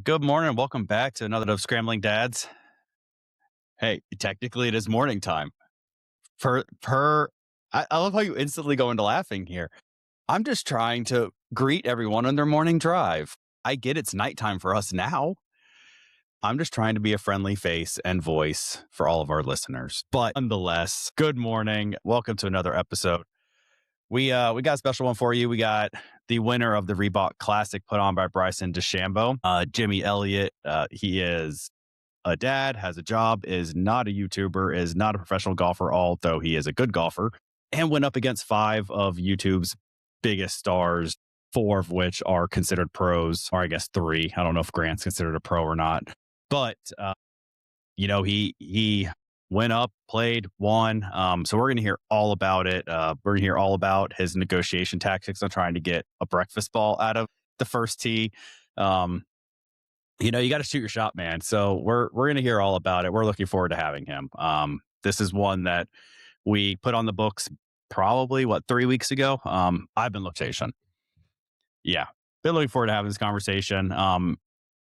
Good morning and welcome back to another of Scrambling Dads. Hey, technically it is morning time. I love how you instantly go into laughing here. I'm just trying to greet everyone on their morning drive. I get it's nighttime for us now. I'm just trying to be a friendly face and voice for all of our listeners. But nonetheless, good morning. Welcome to another episode. We got a special one for you. We got the winner of the Reebok Classic put on by Bryson DeChambeau, Jimmy Elliott. He is a dad, has a job, is not a YouTuber, is not a professional golfer, although he is a good golfer, and went up against 5 of YouTube's biggest stars, 4 of which are considered pros, or I guess 3. I don't know if Grant's considered a pro or not, but he went up, played, won. So we're going to hear all about it. We're going to hear all about his negotiation tactics on trying to get a breakfast ball out of the first tee. You got to shoot your shot, man. So we're going to hear all about it. We're looking forward to having him. This is one that we put on the books probably 3 weeks ago. I've been location. Yeah. Been looking forward to having this conversation.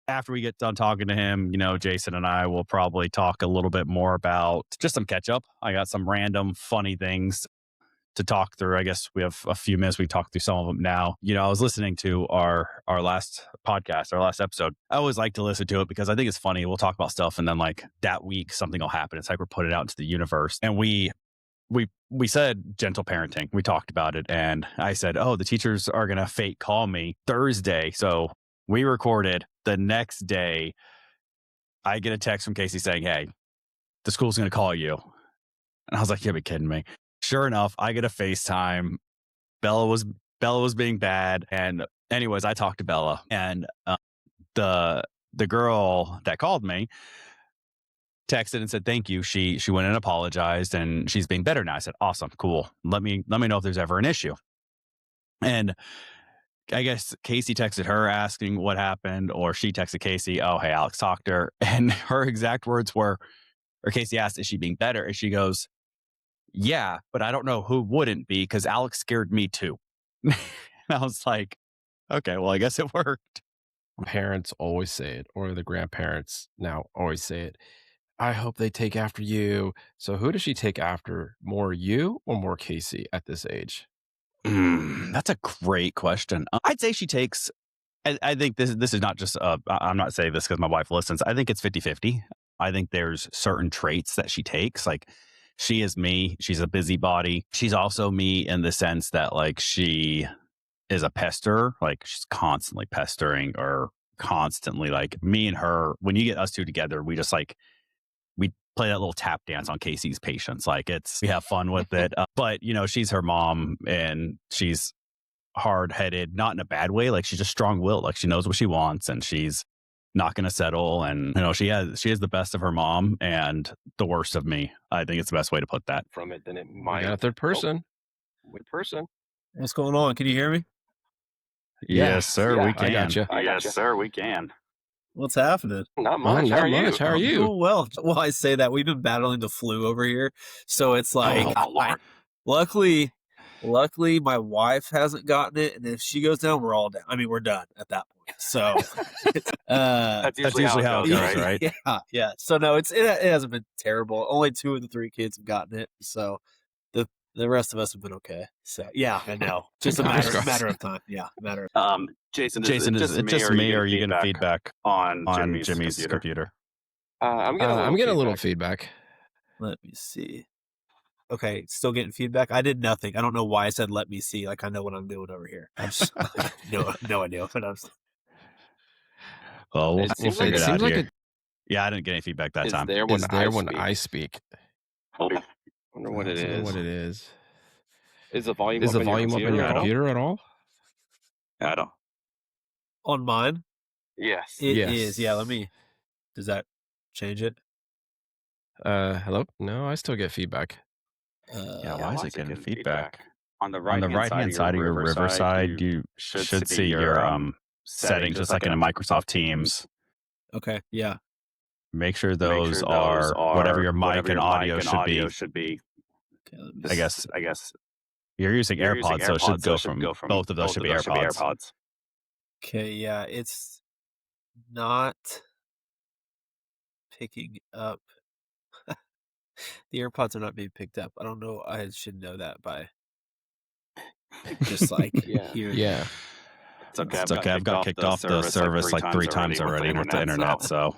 After we get done talking to him, Jason and I will probably talk a little bit more about just some catch up. I got some random funny things to talk through. I guess we have a few minutes. We talk through some of them now. I was listening to our last podcast, our last episode. I always like to listen to it because I think it's funny. We'll talk about stuff and then like that week, something will happen. It's like we're putting it out into the universe. And we said gentle parenting. We talked about it. And I said, the teachers are going to fake call me Thursday. So we recorded. The next day, I get a text from Casey saying, hey, the school's going to call you. And I was like, you're kidding me. Sure enough, I get a FaceTime. Bella was being bad. And anyways, I talked to Bella, and the girl that called me texted and said, thank you. She went and apologized, and she's being better now. I said, awesome, cool. Let me know if there's ever an issue. And I guess Casey texted her asking what happened, or she texted Casey, oh, hey, Alex talked to her. And her exact words were, or Casey asked, is she being better? And she goes, yeah, but I don't know who wouldn't be because Alex scared me too. And I was like, okay, well, I guess it worked. Parents always say it, or the grandparents now always say it. I hope they take after you. So who does she take after? More you or more Casey at this age? That's a great question. I'd say she takes, I think this is not just, I'm not saying this because my wife listens. I think it's 50-50. I think there's certain traits that she takes. Like, she is me. She's a busybody. She's also me in the sense that like she is a pester. Like, she's constantly pestering, or constantly like me and her. When you get us two together, we just like, we play that little tap dance on Casey's patience. Like, we have fun with it. But she's her mom, and she's hard-headed, not in a bad way. Like, she's just strong-willed. Like, she knows what she wants, and she's not going to settle. And she has the best of her mom and the worst of me. I think it's the best way to put that. From it, then it might. You got a third person. What's going on? Can you hear me? Yes, sir. We can. I got you. Yes, sir. We can. What's happening? Not much. How are you? How are you? Oh, well, I say that we've been battling the flu over here, so it's like, luckily, my wife hasn't gotten it, and if she goes down, we're all down. I mean, we're done at that point. So that's usually how it goes, right? Yeah. So no, it hasn't been terrible. Only 2 of the 3 kids have gotten it, so the rest of us have been okay. So yeah, I know. Just a matter of time. Yeah, matter of Jason, is it just me, or are you getting feedback on Jimmy's computer? I'm getting a little feedback. Let me see. Okay, still getting feedback. I did nothing. I don't know why I said "let me see." Like, I know what I'm doing over here. I just no idea. But We'll figure it out like here. Yeah, I didn't get any feedback that time. Is there when I speak? I wonder what it is. Is the volume up on your computer at all? I don't. On mine? Yes. It is. Yeah, does that change it? Hello? No, I still get feedback. Why is it getting feedback? On the right-hand side of your Riverside, you should see your settings, just like in a Microsoft Teams. Okay, yeah. Make sure those are whatever your mic and audio should be. Okay, I guess you're using AirPods, so it should go from both of those should be AirPods. Okay, yeah, not picking up. The AirPods are not being picked up. I don't know. I should know that by just like here. Yeah. It's okay. I've got kicked off the service like 3 times already with the internet. So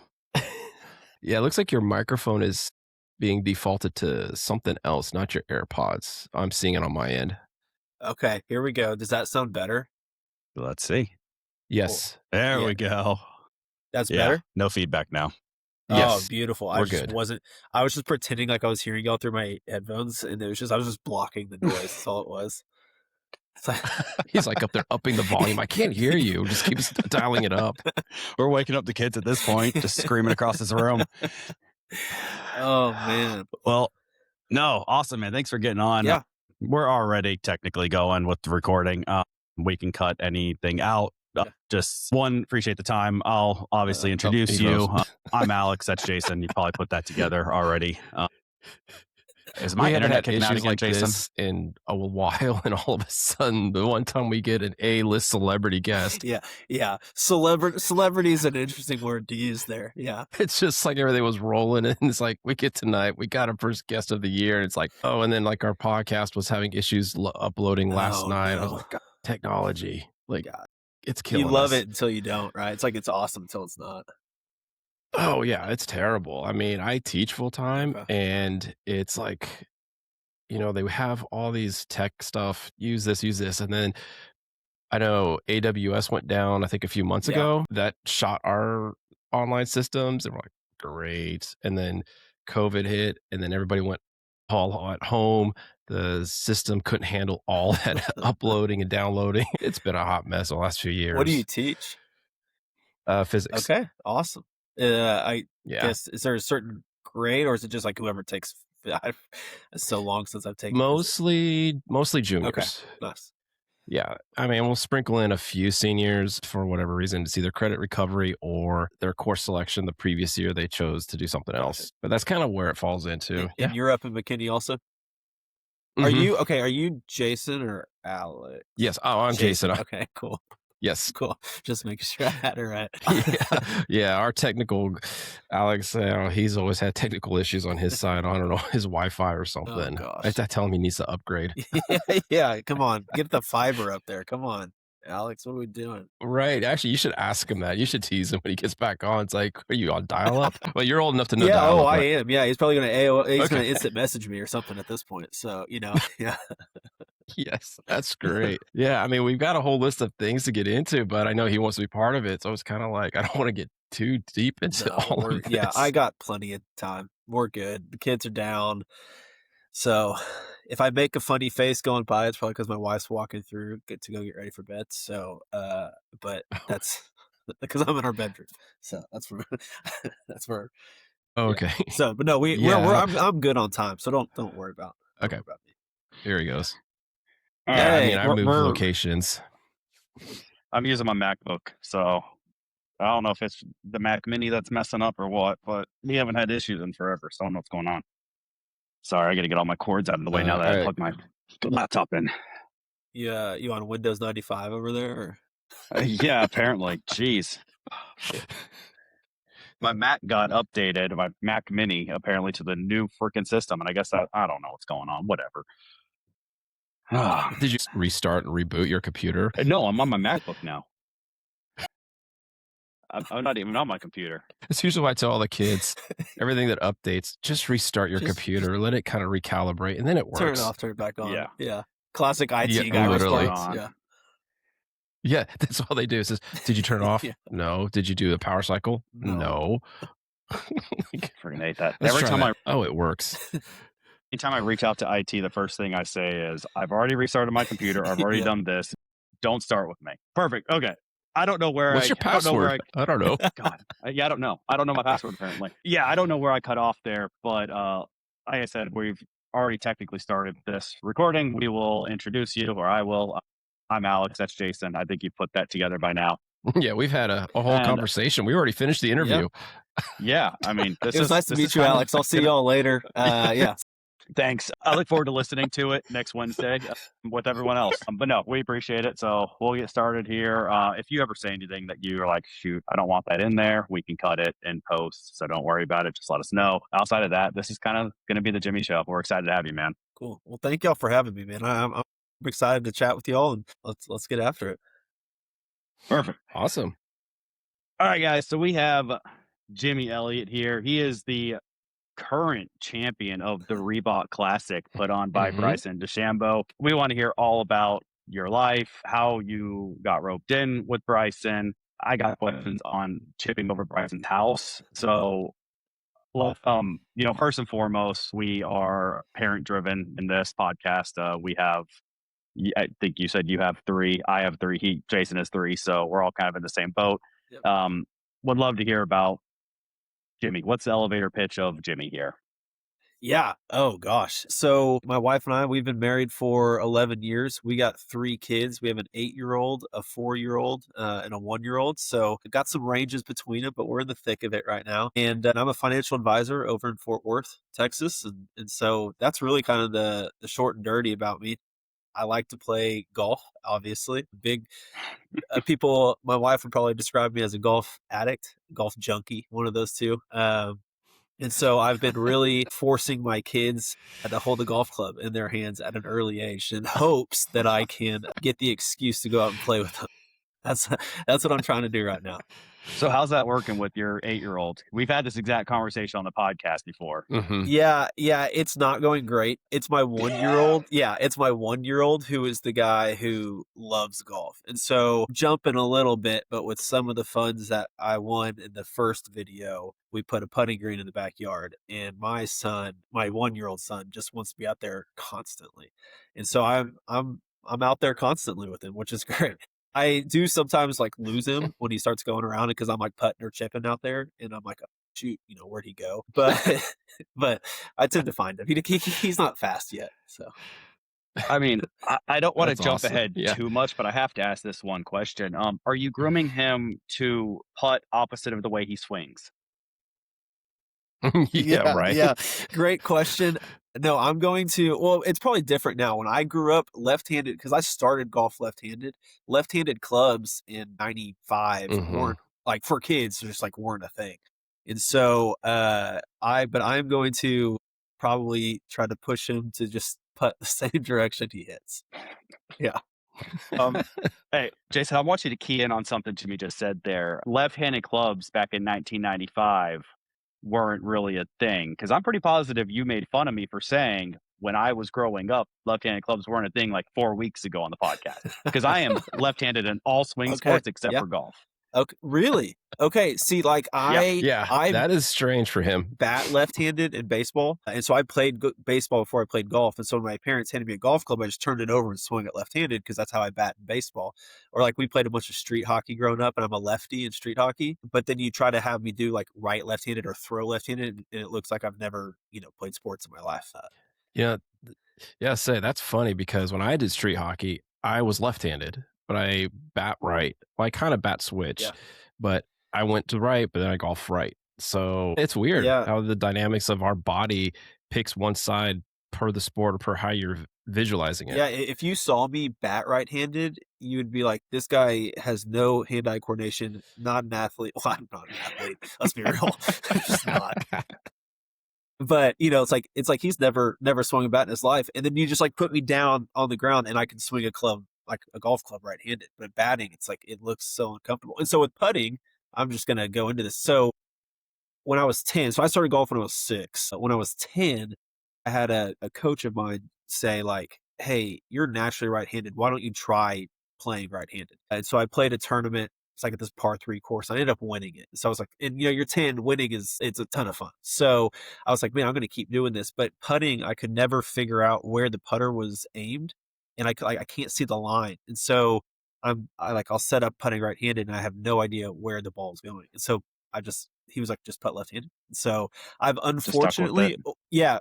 yeah, it looks like your microphone is being defaulted to something else, not your AirPods. I'm seeing it on my end. Okay, here we go. Does that sound better? let's see. Yes. There Yeah. we go. That's Yeah, better? no feedback now. Yes. Oh, beautiful. We're I just good. wasn't. I was just pretending like I was hearing y'all through my headphones, and I was just blocking the noise. That's all it was. It's like, He's like up there upping the volume. I can't hear you. Just keeps dialing it up. We're waking up the kids at this point, just screaming across this room. oh man. Well, no, awesome, man. Thanks for getting on. Yeah. We're already technically going with the recording. We can cut anything out. Just appreciate the time. I'll obviously introduce you. I'm Alex. That's Jason. You probably put that together already. Is my internet kicking out issues again, like Jason? this in a while, and all of a sudden, the one time we get an A-list celebrity guest, Yeah. Celebrity is an interesting word to use there. Yeah. it's just like everything was rolling, and it's like we get tonight, we got our first guest of the year, and it's like, oh, and then like our podcast was having issues uploading last night. No. I was like, God, technology, like God. it's killing You love us. it until you don't, right? It's like it's awesome until it's not. Oh yeah, it's terrible. I mean, I teach full time, and it's like, they have all these tech stuff. Use this, and then I know AWS went down, I think a few months ago. That shot our online systems, and we're like, great. And then COVID hit, and then everybody went all at home. The system couldn't handle all that uploading and downloading. It's been a hot mess the last few years. What do you teach? Physics. Okay, awesome. I Yeah. guess, is there a certain grade, or is it just like whoever takes? It's so long since I've taken Mostly juniors. Okay, nice. Yeah. I mean, we'll sprinkle in a few seniors for whatever reason. It's either credit recovery or their course selection the previous year they chose to do something else. But that's kind of where it falls into. And you're up in McKinney also? Mhm. Are you Jason or Alex? Yes. Oh, I'm Jason. Okay, cool. Yes. Cool. Just making sure I had it right. Yeah. Our technical, Alex, he's always had technical issues on his side. I don't know, his Wi-Fi or something. gosh. I tell him he needs to upgrade. Yeah, come on. Get the fiber up there. Come on. Alex, what are we doing? Right. Actually, you should ask him that. You should tease him when he gets back on. It's like, are you on dial-up? Well, you're old enough to know Yeah, dial-up. I am. Yeah, he's probably going to he's Okay. going to instant message me or something at this point. So, yeah. Yes, that's great. Yeah, I mean, we've got a whole list of things to get into, but I know he wants to be part of it. So it's kind of like, I don't want to get too deep into all of this. Yeah, I got plenty of time. We're good. The kids are down. So if I make a funny face going by, it's probably because my wife's walking through to go get ready for bed. So, but that's because I'm in our bedroom. So that's where. Okay. Yeah. So, but no, I'm good on time. So don't worry about. Okay. Worry about me. Here he goes. Yeah, I mean, I moved locations. I'm using my MacBook, so I don't know if it's the Mac Mini that's messing up or what, but we haven't had issues in forever, so I don't know what's going on. Sorry, I got to get all my cords out of the way now that I plug my laptop in. Yeah, you on Windows 95 over there? Or? Yeah, apparently. Jeez. My Mac got updated, my Mac Mini, apparently to the new freaking system, and I guess I don't know what's going on. Whatever. Did you restart and reboot your computer? No, I'm on my MacBook now. I'm not even on my computer. It's usually what I tell all the kids. Everything that updates, just restart your computer, let it kind of recalibrate, and then it works. Turn it off, turn it back on. Yeah. Yeah. Classic IT Yeah, guy literally. response. Yeah. Yeah, that's all they do. It says, did you turn it off? Yeah. No. Did you do the power cycle? No. Freaking hate that. Let's Every try time that. It works. Anytime I reach out to IT, the first thing I say is, I've already restarted my computer. I've already done this. Don't start with me. Perfect. Okay. I don't know where What's your password? I don't know. God. Yeah, I don't know. I don't know my password, apparently. Yeah, I don't know where I cut off there, but like I said, we've already technically started this recording. We will introduce you, or I will. I'm Alex. That's Jason. I think you put that together by now. Yeah, we've had a whole conversation. We already finished the interview. Yeah, I mean, It was nice to meet you, Alex. I'll see y'all later. Yeah. Thanks. I look forward to listening to it next Wednesday with everyone else. But no, we appreciate it. So we'll get started here. If you ever say anything that you're like, shoot, I don't want that in there, we can cut it in post. So don't worry about it. Just let us know. Outside of that, this is kind of going to be the Jimmy Show. We're excited to have you, man. Cool. Well, thank y'all for having me, man. I'm excited to chat with y'all, and let's get after it. Perfect. Awesome. All right, guys. So we have Jimmy Elliott here. He is the current champion of the Reebok Classic put on by Bryson DeChambeau. We want to hear all about your life, how you got roped in with Bryson. I got questions on chipping over Bryson's house. So, first and foremost, we are parent driven in this podcast. We have, I think you said you have 3. I have 3. Jason has 3. So we're all kind of in the same boat. Yep. Would love to hear about Jimmy. What's the elevator pitch of Jimmy here? Yeah. Oh, gosh. So my wife and I, we've been married for 11 years. We got 3 kids. We have an 8-year-old, a 4-year-old, and a 1-year-old. So we've got some ranges between them, but we're in the thick of it right now. And I'm a financial advisor over in Fort Worth, Texas. And so that's really kind of the short and dirty about me. I like to play golf, obviously. Big people, my wife would probably describe me as a golf addict, golf junkie, one of those two. And so I've been really forcing my kids to hold a golf club in their hands at an early age in hopes that I can get the excuse to go out and play with them. That's what I'm trying to do right now. So how's that working with your 8-year-old? We've had this exact conversation on the podcast before. Yeah, it's not going great. It's my 1-year-old. Yeah, it's my 1-year-old who is the guy who loves golf. And so jumping a little bit, but with some of the funds that I won in the first video, we put a putting green in the backyard. And my son, my 1-year-old son, just wants to be out there constantly. And so I'm out there constantly with him, which is great. I do sometimes like lose him when he starts going around it because I'm like putting or chipping out there, and I'm like, oh, shoot, where'd he go? But I tend to find him. He's not fast yet, so. I mean, I don't want to jump awesome. ahead too much, but I have to ask this one question. Are you grooming him to putt opposite of the way he swings? Right. Yeah, great question. No, I'm going to, well, it's probably different now. When I grew up left-handed, because I started golf left-handed clubs in 95 weren't, like for kids, just like weren't a thing. And so I'm going to probably try to push him to just putt the same direction he hits. Yeah. Hey, Jason, I want you to key in on something Jimmy just said there. Left-handed clubs back in 1995 weren't really a thing, because I'm pretty positive you made fun of me for saying when I was growing up, left-handed clubs weren't a thing like 4 weeks ago on the podcast, because I am left-handed in all swing sports except for golf. Okay, really? Okay, see, like I that is strange for him. Bat left-handed in baseball, and so I played baseball before I played golf. And so when my parents handed me a golf club, I just turned it over and swung it left-handed because that's how I bat in baseball. Or like we played a bunch of street hockey growing up, and I'm a lefty in street hockey. But then you try to have me do like right left-handed or throw left-handed, and it looks like I've never played sports in my life. Say that's funny because when I did street hockey, I was left-handed, but I bat right. Well, I kind of bat switch, but I went to right, but then I golf right. So it's weird how the dynamics of our body picks one side per the sport or per how you're visualizing it. Yeah, if you saw me bat right-handed, you would be like, this guy has no hand-eye coordination, not an athlete. Well, I'm not an athlete. Let's be real. I'm just not. But it's like he's never swung a bat in his life. And then you just like put me down on the ground and I can swing a club, like a golf club right-handed. But batting, it's like it looks so uncomfortable. And so with putting, I'm just gonna go into this. So when I was 10, so I started golf when I was 6. When I was 10, I had a coach of mine say like, hey, you're naturally right-handed. Why don't you try playing right-handed? And so I played a tournament. It's like at this par 3 course. I ended up winning it. So I was like, and you're 10, winning it's a ton of fun. So I was like, man, I'm going to keep doing this. But putting, I could never figure out where the putter was aimed, and I can't see the line. And so I'll set up putting right-handed, and I have no idea where the ball is going. And so he was like, just putt left-handed. So I've unfortunately,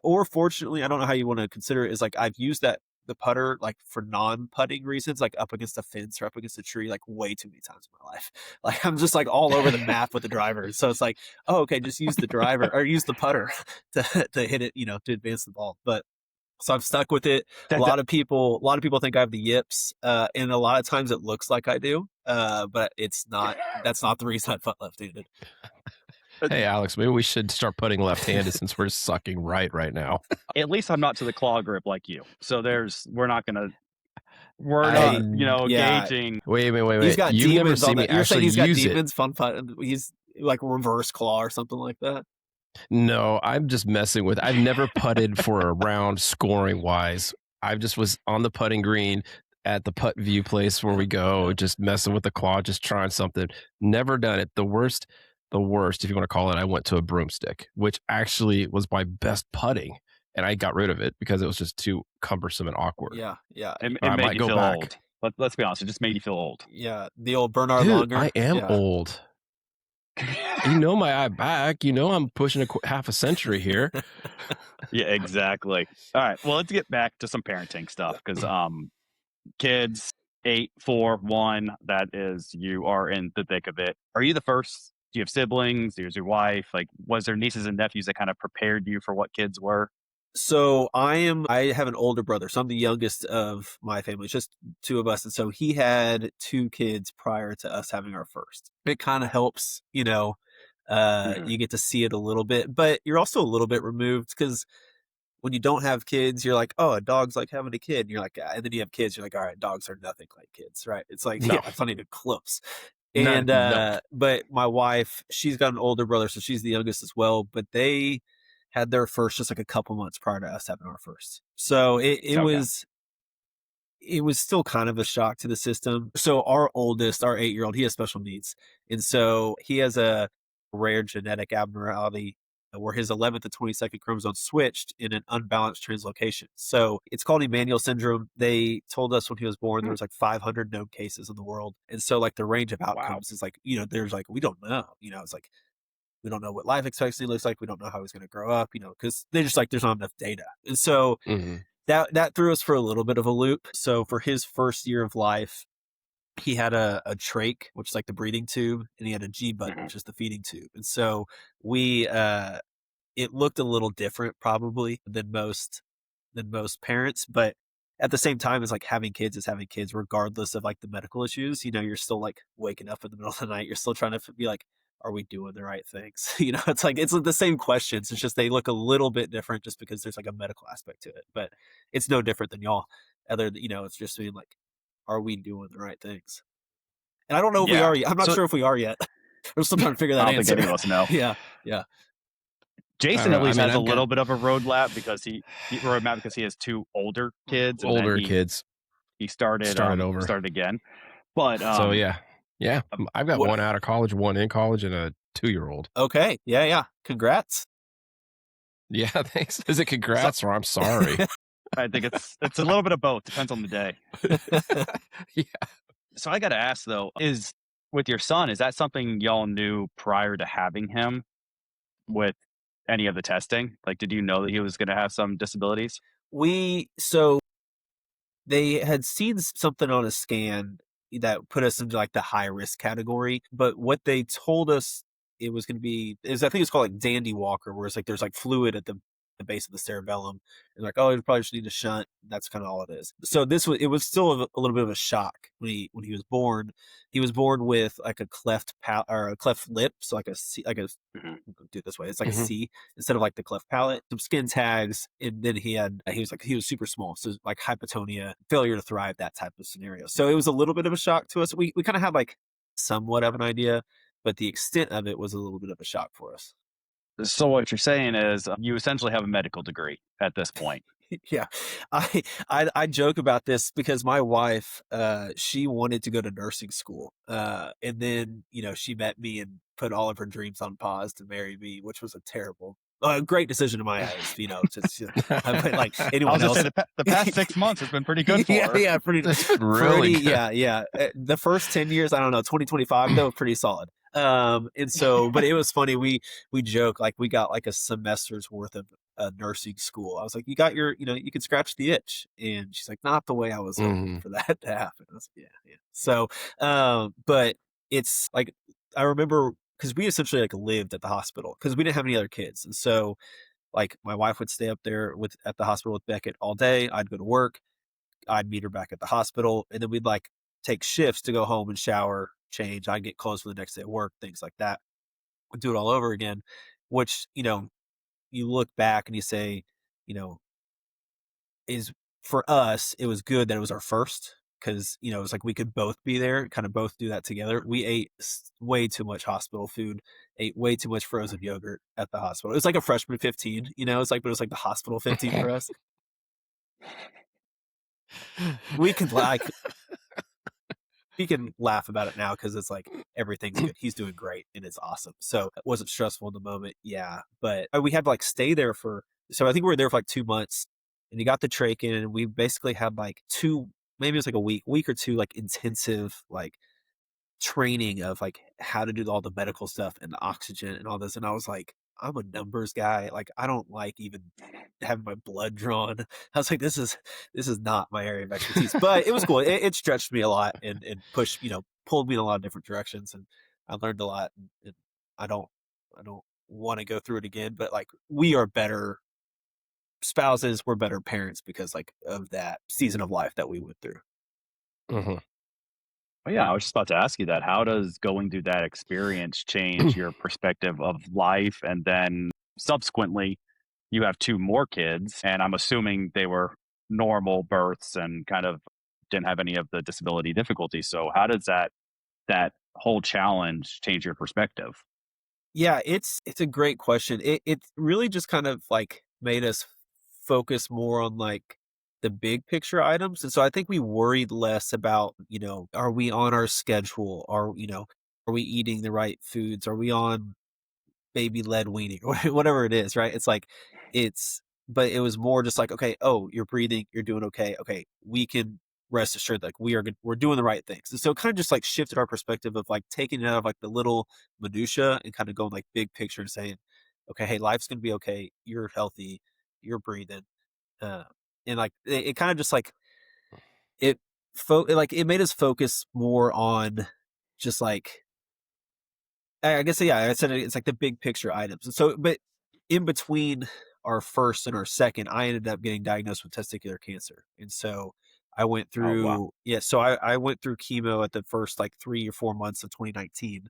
or fortunately, I don't know how you want to consider it, is like I've used the putter like for non-putting reasons, like up against a fence or up against a tree, like way too many times in my life. Like I'm just like all over the map with the driver. So it's like, oh, okay, just use the driver or use the putter to hit it, to advance the ball. But So I'm stuck with it. A lot of people think I have the yips, and a lot of times it looks like I do, but it's not. That's not the reason I putt left-handed. Hey, Alex, maybe we should start putting left-handed since we're sucking right now. At least I'm not to the claw grip like you. So we're not, gauging. Wait. He's got You've never demons seen on me that. You're saying actually he's got use it. demons, fun putt. He's like reverse claw or something like that. No, I'm just messing with. I've never putted for a round scoring wise. I just was on the putting green at the putt view place where we go, just messing with the claw, just trying something. Never done it. The worst, if you want to call it, I went to a broomstick, which actually was my best putting. And I got rid of it because it was just too cumbersome and awkward. Yeah. It made you feel old. Let's be honest, it just made you feel old. Yeah, the old Bernard Dude, Longer. I am old. You know my eye back. You know I'm pushing half a century here. Yeah, exactly. All right, well, let's get back to some parenting stuff because kids 8, 4, 1. That is, you are in the thick of it. Are you the first? Do you have siblings? There's your wife. Like, was there nieces and nephews that kind of prepared you for what kids were? So I have an older brother, so I'm the youngest of my family. It's just two of us. And so he had 2 kids prior to us having our first. It kind of helps, you get to see it a little bit, but you're also a little bit removed because when you don't have kids, you're like, oh, a dog's like having a kid. And you're like, and then you have kids, you're like, all right, dogs are nothing like kids, right? It's like, No. yeah, it's not even close. And, but my wife, she's got an older brother, so she's the youngest as well, but they had their first just like a couple months prior to us having our first. So it was still kind of a shock to the system. So our oldest, our 8-year-old, he has special needs. And so he has a rare genetic abnormality where his 11th and 22nd chromosome switched in an unbalanced translocation. So it's called Emmanuel syndrome. They told us when he was born, there was like 500 known cases in the world. And so like the range of outcomes is like, there's like, we don't know, it's like, we don't know what life expectancy looks like. We don't know how he's going to grow up, because they're just like, there's not enough data. And so that threw us for a little bit of a loop. So for his first year of life, he had a trach, which is like the breathing tube, and he had a G button, which is the feeding tube. And so it looked a little different probably than most parents, but at the same time, it's like having kids is having kids regardless of like the medical issues. You're still like waking up in the middle of the night. You're still trying to be like, are we doing the right things? It's like, it's the same questions. It's just, they look a little bit different just because there's like a medical aspect to it, but it's no different than y'all. It's just being like, are we doing the right things? And I don't know if we are yet. I'm not sure if we are yet. We're still trying to figure that out. I don't think any of us know. Yeah. Jason at least has a little bit of a roadmap because he has 2 older kids. He started over. Started again. But so yeah. I've got one out of college, one in college, and a 2-year-old. Okay. Yeah. Congrats. Yeah, thanks. Is it congrats or I'm sorry? I think it's a little bit of both. Depends on the day. Yeah. So I got to ask though, is with your son, is that something y'all knew prior to having him with any of the testing? Like, did you know that he was going to have some disabilities? So they had seen something on a scan that put us into like the high risk category, but what they told us it was going to be is, I think it's called like Dandy Walker, where it's like there's like fluid at the base of the cerebellum, and like, oh, you probably just need a shunt. That's kind of all it is. So it was still a little bit of a shock when he was born. He was born with like a cleft or a cleft lip, so like a C, like a do it this way. It's like a C instead of like the cleft palate. Some skin tags, and then he was super small, so like hypotonia, failure to thrive, that type of scenario. So it was a little bit of a shock to us. We kind of had like somewhat of an idea, but the extent of it was a little bit of a shock for us. So what you're saying is you essentially have a medical degree at this point. Yeah. I joke about this because my wife, she wanted to go to nursing school. And then, she met me and put all of her dreams on pause to marry me, which was a terrible, great decision in my eyes, but like anyone else. Say the past 6 months has been pretty good for her. Yeah, pretty really good. Yeah. The first 10 years, I don't know, 2025 though, pretty solid. And so, but it was funny. We joke, like we got like a semester's worth of nursing school. I was like, you got your, you can scratch the itch. And she's like, not the way I was hoping for that to happen. I was like, yeah. So, but it's like, I remember because we essentially like lived at the hospital because we didn't have any other kids. And so like my wife would stay up there at the hospital with Beckett all day. I'd go to work. I'd meet her back at the hospital, and then we'd like take shifts to go home and shower, change. I'd get clothes for the next day at work, things like that. We'd do it all over again, which, you look back and you say, you know, is for us, it was good that it was our first because, it was like we could both be there, kind of both do that together. We ate way too much hospital food, ate way too much frozen yogurt at the hospital. It was like a freshman 15, it's like, but it was like the hospital 15 for us. We can laugh about it now because it's like everything's good. He's doing great and it's awesome. So it wasn't stressful in the moment. Yeah. But we had to like stay there so I think we were there for like 2 months, and he got the trach in, and we basically had like maybe it was like a week or two, like intensive, like training of like how to do all the medical stuff and the oxygen and all this. And I was like, I'm a numbers guy. Like, I don't like even having my blood drawn. I was like, this is not my area of expertise, but it was cool. It stretched me a lot and pushed, pulled me in a lot of different directions, and I learned a lot. And I don't want to go through it again, but like we are better spouses, we're better parents because like of that season of life that we went through. Mm-hmm. Well, yeah, I was just about to ask you that. How does going through that experience change your perspective of life? And then subsequently, you have 2 more kids, and I'm assuming they were normal births and kind of didn't have any of the disability difficulties. So how does that whole challenge change your perspective? Yeah, it's a great question. It really just kind of like made us focus more on like the big picture items. And so I think we worried less about, are we on our schedule? Are we eating the right foods? Are we on baby led weaning or whatever it is, right? It's like but it was more just like, okay, oh, you're breathing, you're doing okay. Okay, we can rest assured like we're doing the right things. And so it kind of just like shifted our perspective of like taking it out of like the little minutia and kind of going like big picture and saying, okay, hey, life's gonna be okay. You're healthy, you're breathing. Uh, and like it kind of just like it made us focus more on just like I guess, yeah, I said it's like the big picture items. And so, but in between our first and our second, I ended up getting diagnosed with testicular cancer. And so I went through, wow. so I went through chemo at the first like 3 or 4 months of 2019.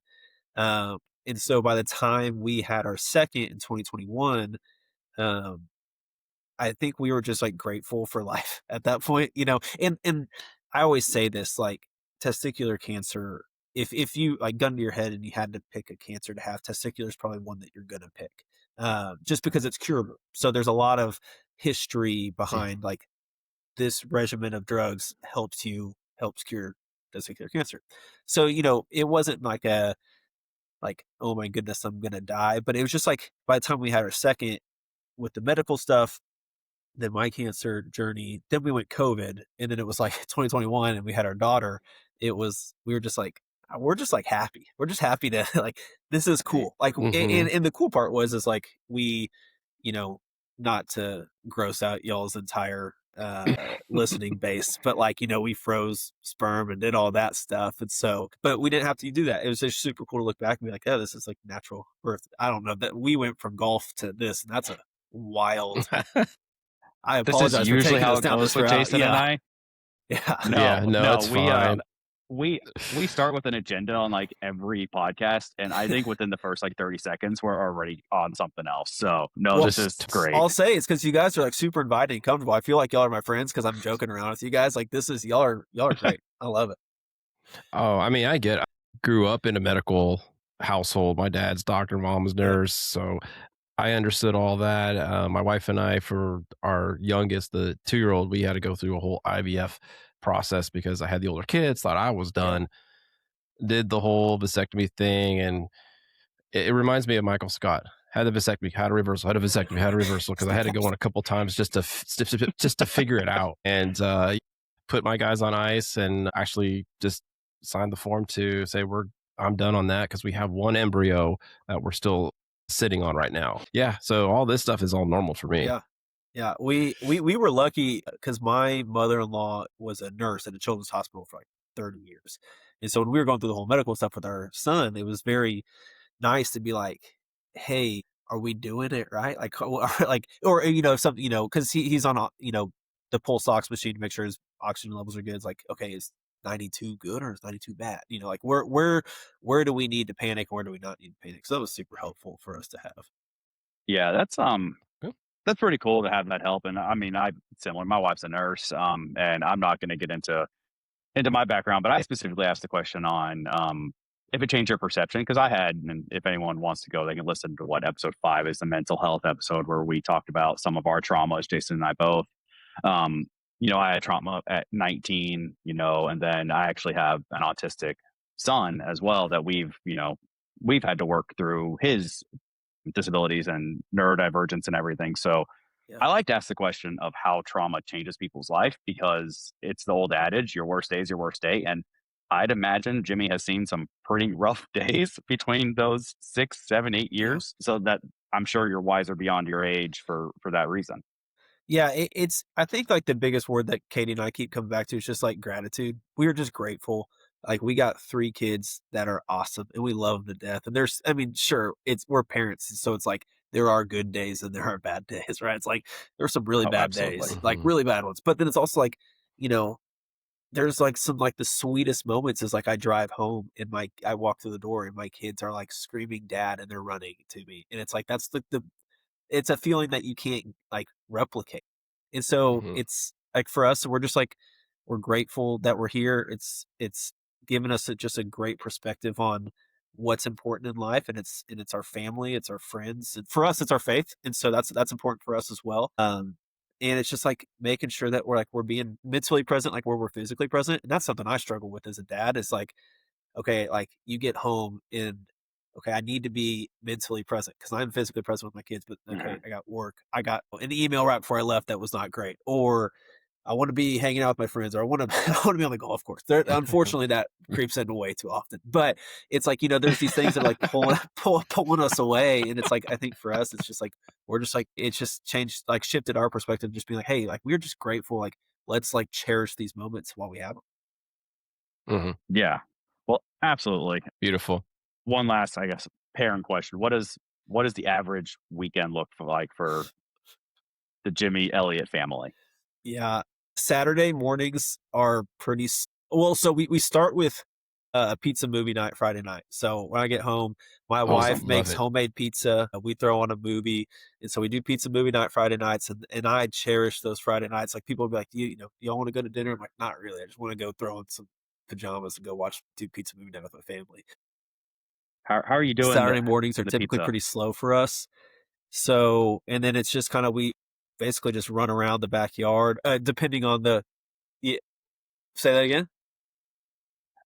And so by the time we had our second in 2021, um, I think we were just like grateful for life at that point, and I always say this, like testicular cancer, if you like gun to your head and you had to pick a cancer to have, testicular is probably one that you're going to pick, just because it's curable. So there's a lot of history behind like this regimen of drugs helps cure testicular cancer. So, it wasn't like oh my goodness, I'm going to die. But it was just like, by the time we had our second with the medical stuff, then my cancer journey, then we went COVID, and then it was like 2021 and we had our daughter. We were just like, we're just like happy. We're just happy to like, this is cool. Like, and the cool part is like, we, not to gross out y'all's entire listening base, but like, we froze sperm and did all that stuff. And so, but we didn't have to do that. It was just super cool to look back and be like, oh, this is like natural birth. I don't know that we went from golf to this, and that's a wild. I apologize. This is usually how it goes with Jason and I. Yeah. No, it's fine. We start with an agenda on like every podcast, and I think within the first like 30 seconds we're already on something else. So this is great. I'll say it's because you guys are like super inviting and comfortable. I feel like y'all are my friends because I'm joking around with you guys. Like y'all are great. I love it. Oh, I mean, I grew up in a medical household. My dad's doctor, mom's nurse, so I understood all that. My wife and I, for our youngest, the 2-year-old, we had to go through a whole IVF process because I had the older kids, thought I was done, did the whole vasectomy thing. And it reminds me of Michael Scott. Had a vasectomy, had a reversal, had a vasectomy, had a reversal, because I had to go in a couple times just to figure it out. And put my guys on ice and actually just signed the form to say I'm done on that because we have one embryo that we're still sitting on right now. Yeah. So all this stuff is all normal for me. Yeah. Yeah. We were lucky because my mother-in-law was a nurse at a children's hospital for like 30 years. And so when we were going through the whole medical stuff with our son, it was very nice to be like, hey, are we doing it right? Like, or if something, because he's on, the pulse ox machine to make sure his oxygen levels are good. It's like, okay, is 92 good or is 92 bad? Like where do we need to panic? Where do we not need to panic? So that was super helpful for us to have. Yeah, that's pretty cool to have that help. And I mean, I'm similar. My wife's a nurse, and I'm not going to get into my background, but I specifically asked the question on if it changed your perception, because I had, and if anyone wants to go, they can listen to what episode 5 is, the mental health episode, where we talked about some of our traumas, Jason and I both. I had trauma at 19, and then I actually have an autistic son as well that we've had to work through his disabilities and neurodivergence and everything. So Yeah. I like to ask the question of how trauma changes people's life, because it's the old adage, your worst day is your worst day. And I'd imagine Jimmy has seen some pretty rough days between those 6, 7, 8 years. Yeah. So that I'm sure you're wiser beyond your age for that reason. Yeah, it's, I think like the biggest word that Katie and I keep coming back to is just like gratitude. We are just grateful. Like we got 3 kids that are awesome and we love them to death. And sure, we're parents. So it's like, there are good days and there are bad days, right? It's like, there's some really bad absolutely. days, like really bad ones. But then it's also like, there's like some, like the sweetest moments is like I drive home and I walk through the door and my kids are like screaming dad and they're running to me. And it's like, that's it's a feeling that you can't like replicate. And so it's like for us, we're just like, we're grateful that we're here. It's given us just a great perspective on what's important in life. And it's our family, it's our friends. And for us, it's our faith. And so that's important for us as well. And it's just like making sure that we're being mentally present, like where we're physically present. And that's something I struggle with as a dad. Is like, okay, like you get home and okay, I need to be mentally present because I'm physically present with my kids, but okay, I got work. I got an email right before I left that was not great, or I want to be hanging out with my friends, or I want to I want to be on the golf course. Unfortunately, that creeps in way too often. But it's like there's these things that are like pulling us away, and it's like I think for us, it's just like we're just like it's just changed, like shifted our perspective, just being like, hey, like we're just grateful, like let's like cherish these moments while we have them. Yeah, well, absolutely beautiful. One last, I guess, parent question: what does the average weekend look like for the Jimmy Elliott family? Yeah, Saturday mornings are pretty well. So we start with a pizza movie night Friday night. So when I get home, my wife makes homemade pizza. We throw on a movie, and so we do pizza movie night Friday nights. And I cherish those Friday nights. Like people will be like, y'all want to go to dinner? I'm like, not really. I just want to go throw on some pajamas and go do pizza movie night with my family. How are you doing? Saturday mornings are typically pretty slow for us. So, and then it's just kind of, we basically just run around the backyard, depending on say that again?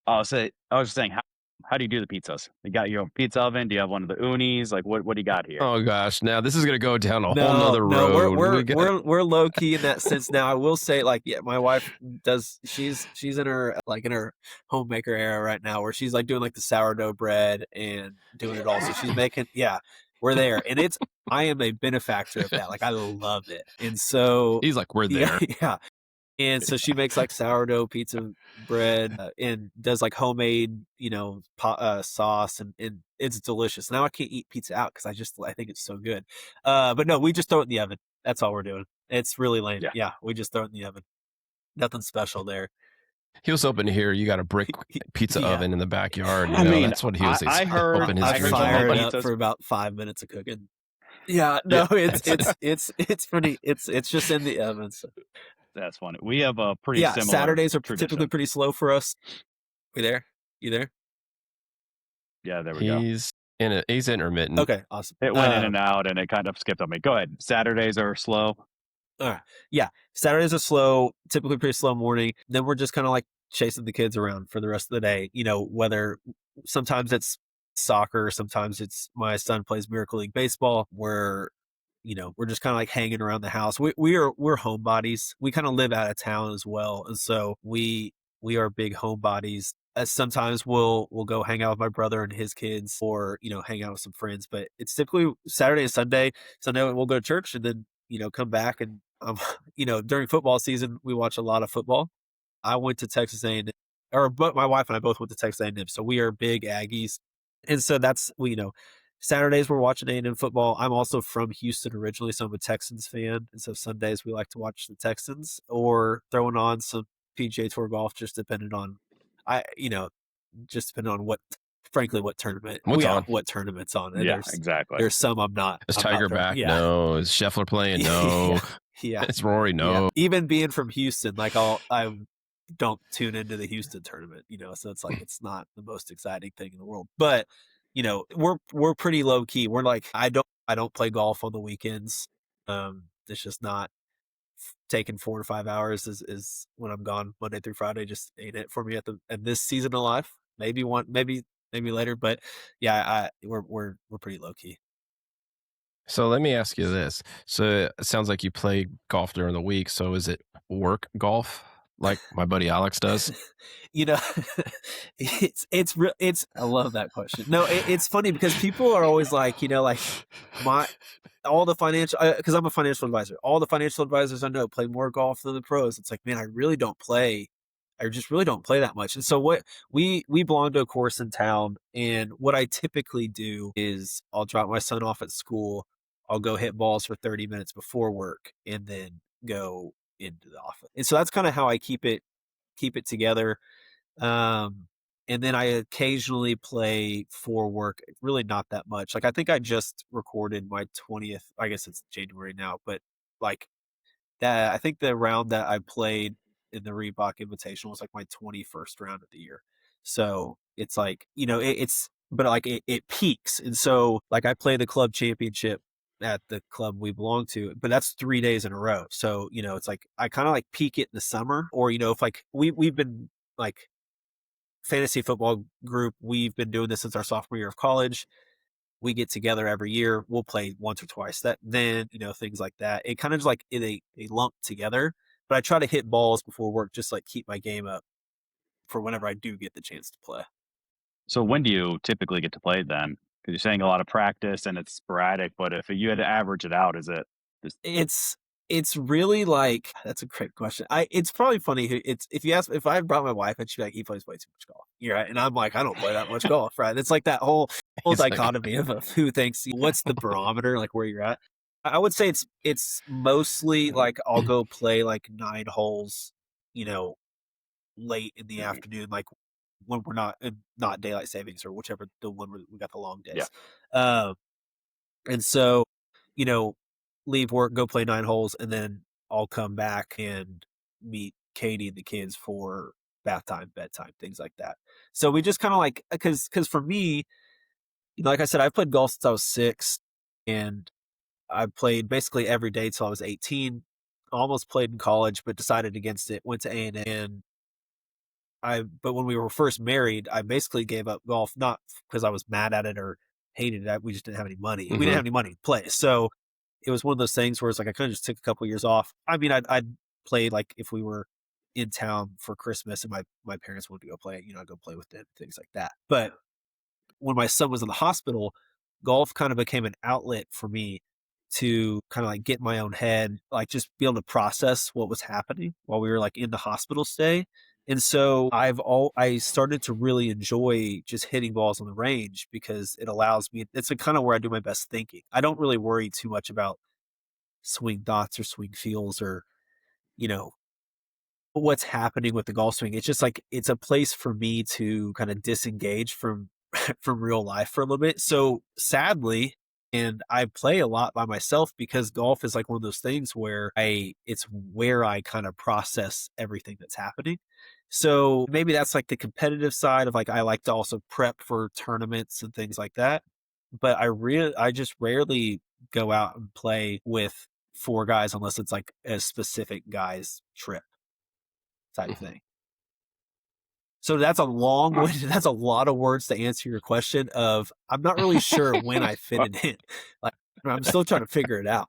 I was just saying, how do you do the pizzas? You got your own pizza oven? Do you have one of the unis? Like what do you got here? Oh gosh, now this is gonna go down a whole nother road. We're low key in that sense now. I will say, like, yeah, my wife does. She's in her homemaker era right now, where she's like doing like the sourdough bread and doing it all. So she's making, we're there, and I am a benefactor of that. Like I love it, and so he's like, we're there, yeah. And so she makes like sourdough pizza bread and does like homemade, sauce, and it's delicious. Now I can't eat pizza out because I think it's so good. But no, we just throw it in the oven. That's all we're doing. It's really lame. Yeah, we just throw it in the oven. Nothing special there. He was hoping to hear you got a brick pizza oven in the backyard. I mean, that's what he was. I heard. I fired it up for about 5 minutes of cooking. Yeah, no, it's pretty. It's just in the oven. So. That's funny. We have a pretty similar Saturdays are tradition. Typically pretty slow for us. We there? You there? Yeah, there we go. He's intermittent. Okay, awesome. It went in and out, and it kind of skipped on me. Go ahead. Saturdays are slow. All right. Yeah, Saturdays are slow. Typically pretty slow morning. Then we're just kind of like chasing the kids around for the rest of the day. Whether sometimes it's soccer, sometimes it's my son plays Miracle League baseball. We're just kind of like hanging around the house. We're homebodies. We kind of live out of town as well. And so we are big homebodies. Sometimes we'll go hang out with my brother and his kids, or, hang out with some friends, but it's typically Saturday and Sunday. Sunday we'll go to church and then, come back and, during football season, we watch a lot of football. I went to Texas A&M, but my wife and I both went to Texas A&M. So we are big Aggies. And so that's, Saturdays we're watching A&M football. I'm also from Houston originally, so I'm a Texans fan, and so Sundays we like to watch the Texans or throwing on some PGA Tour golf, just depending on, just depending on what tournament, what tournament's on. And exactly. There's some I'm not. Is Tiger back? Yeah. No. Is Scheffler playing? No. Yeah. Is Rory? No. Yeah. Even being from Houston, like I don't tune into the Houston tournament, so it's like it's not the most exciting thing in the world. But we're pretty low key. We're like I don't play golf on the weekends. It's just not taking 4 to 5 hours is when I'm gone Monday through Friday. Just ain't it for me at this season of life. Maybe later, but yeah, we're pretty low key. So let me ask you this. So it sounds like you play golf during the week. So is it work golf like my buddy Alex does? It's I love that question. No, it's funny because people are always like, all the financial, because I'm a financial advisor. All the financial advisors I know play more golf than the pros. It's like, man, I just really don't play that much. And so what we belong to a course in town, and what I typically do is I'll drop my son off at school. I'll go hit balls for 30 minutes before work and then go into the office. And so that's kind of how I keep it together. And then I occasionally play for work, really not that much. Like I think I just recorded my 20th, I guess it's January now, but like that, I think the round that I played in the Reebok Invitational was like my 21st round of the year. So it's like, but like it peaks. And so like I play the club championship at the club we belong to, but that's 3 days in a row. So, it's like, I kind of like peak it in the summer, or, if like we've been like fantasy football group, we've been doing this since our sophomore year of college. We get together every year. We'll play once or twice. Things like that. It kind of just like they lump together. But I try to hit balls before work, just like keep my game up for whenever I do get the chance to play. So when do you typically get to play then? Because you're saying a lot of practice and it's sporadic, but if you had to average it out, is it just... It's really like, that's a great question. It's probably funny. If I brought my wife and she'd be like, he plays way too much golf. You're right. And I'm like, I don't play that much golf, right? It's like that whole dichotomy of who thinks, what's the barometer, like where you're at. I would say it's mostly like I'll go play like 9 holes, late in the afternoon, like when we're not daylight savings or whichever, the one where we got the long days. Yeah. And so, leave work, go play 9 holes, and then I'll come back and meet Katie and the kids for bath time, bedtime, things like that. So we just kind of like, because for me, like I said, I've played golf since I was 6, and I played basically every day till I was 18. Almost played in college, but decided against it. Went to A&M. But when we were first married, I basically gave up golf, not because I was mad at it or hated it. We just didn't have any money. Mm-hmm. We didn't have any money to play. So it was one of those things where it's like I kind of just took a couple of years off. I mean, I'd play like if we were in town for Christmas and my parents wanted to go play, I'd go play with them, things like that. But when my son was in the hospital, golf kind of became an outlet for me to kind of like get in my own head, like just be able to process what was happening while we were like in the hospital stay. And so I started to really enjoy just hitting balls on the range because it allows me, it's kind of where I do my best thinking. I don't really worry too much about swing thoughts or swing feels or, what's happening with the golf swing. It's just like, it's a place for me to kind of disengage from real life for a little bit. So sadly, and I play a lot by myself because golf is like one of those things where it's where I kind of process everything that's happening. So maybe that's like the competitive side of like, I like to also prep for tournaments and things like that. But I just rarely go out and play with 4 guys unless it's like a specific guy's trip type thing. So that's a that's a lot of words to answer your question of, I'm not really sure when I fit it in. Like, I'm still trying to figure it out.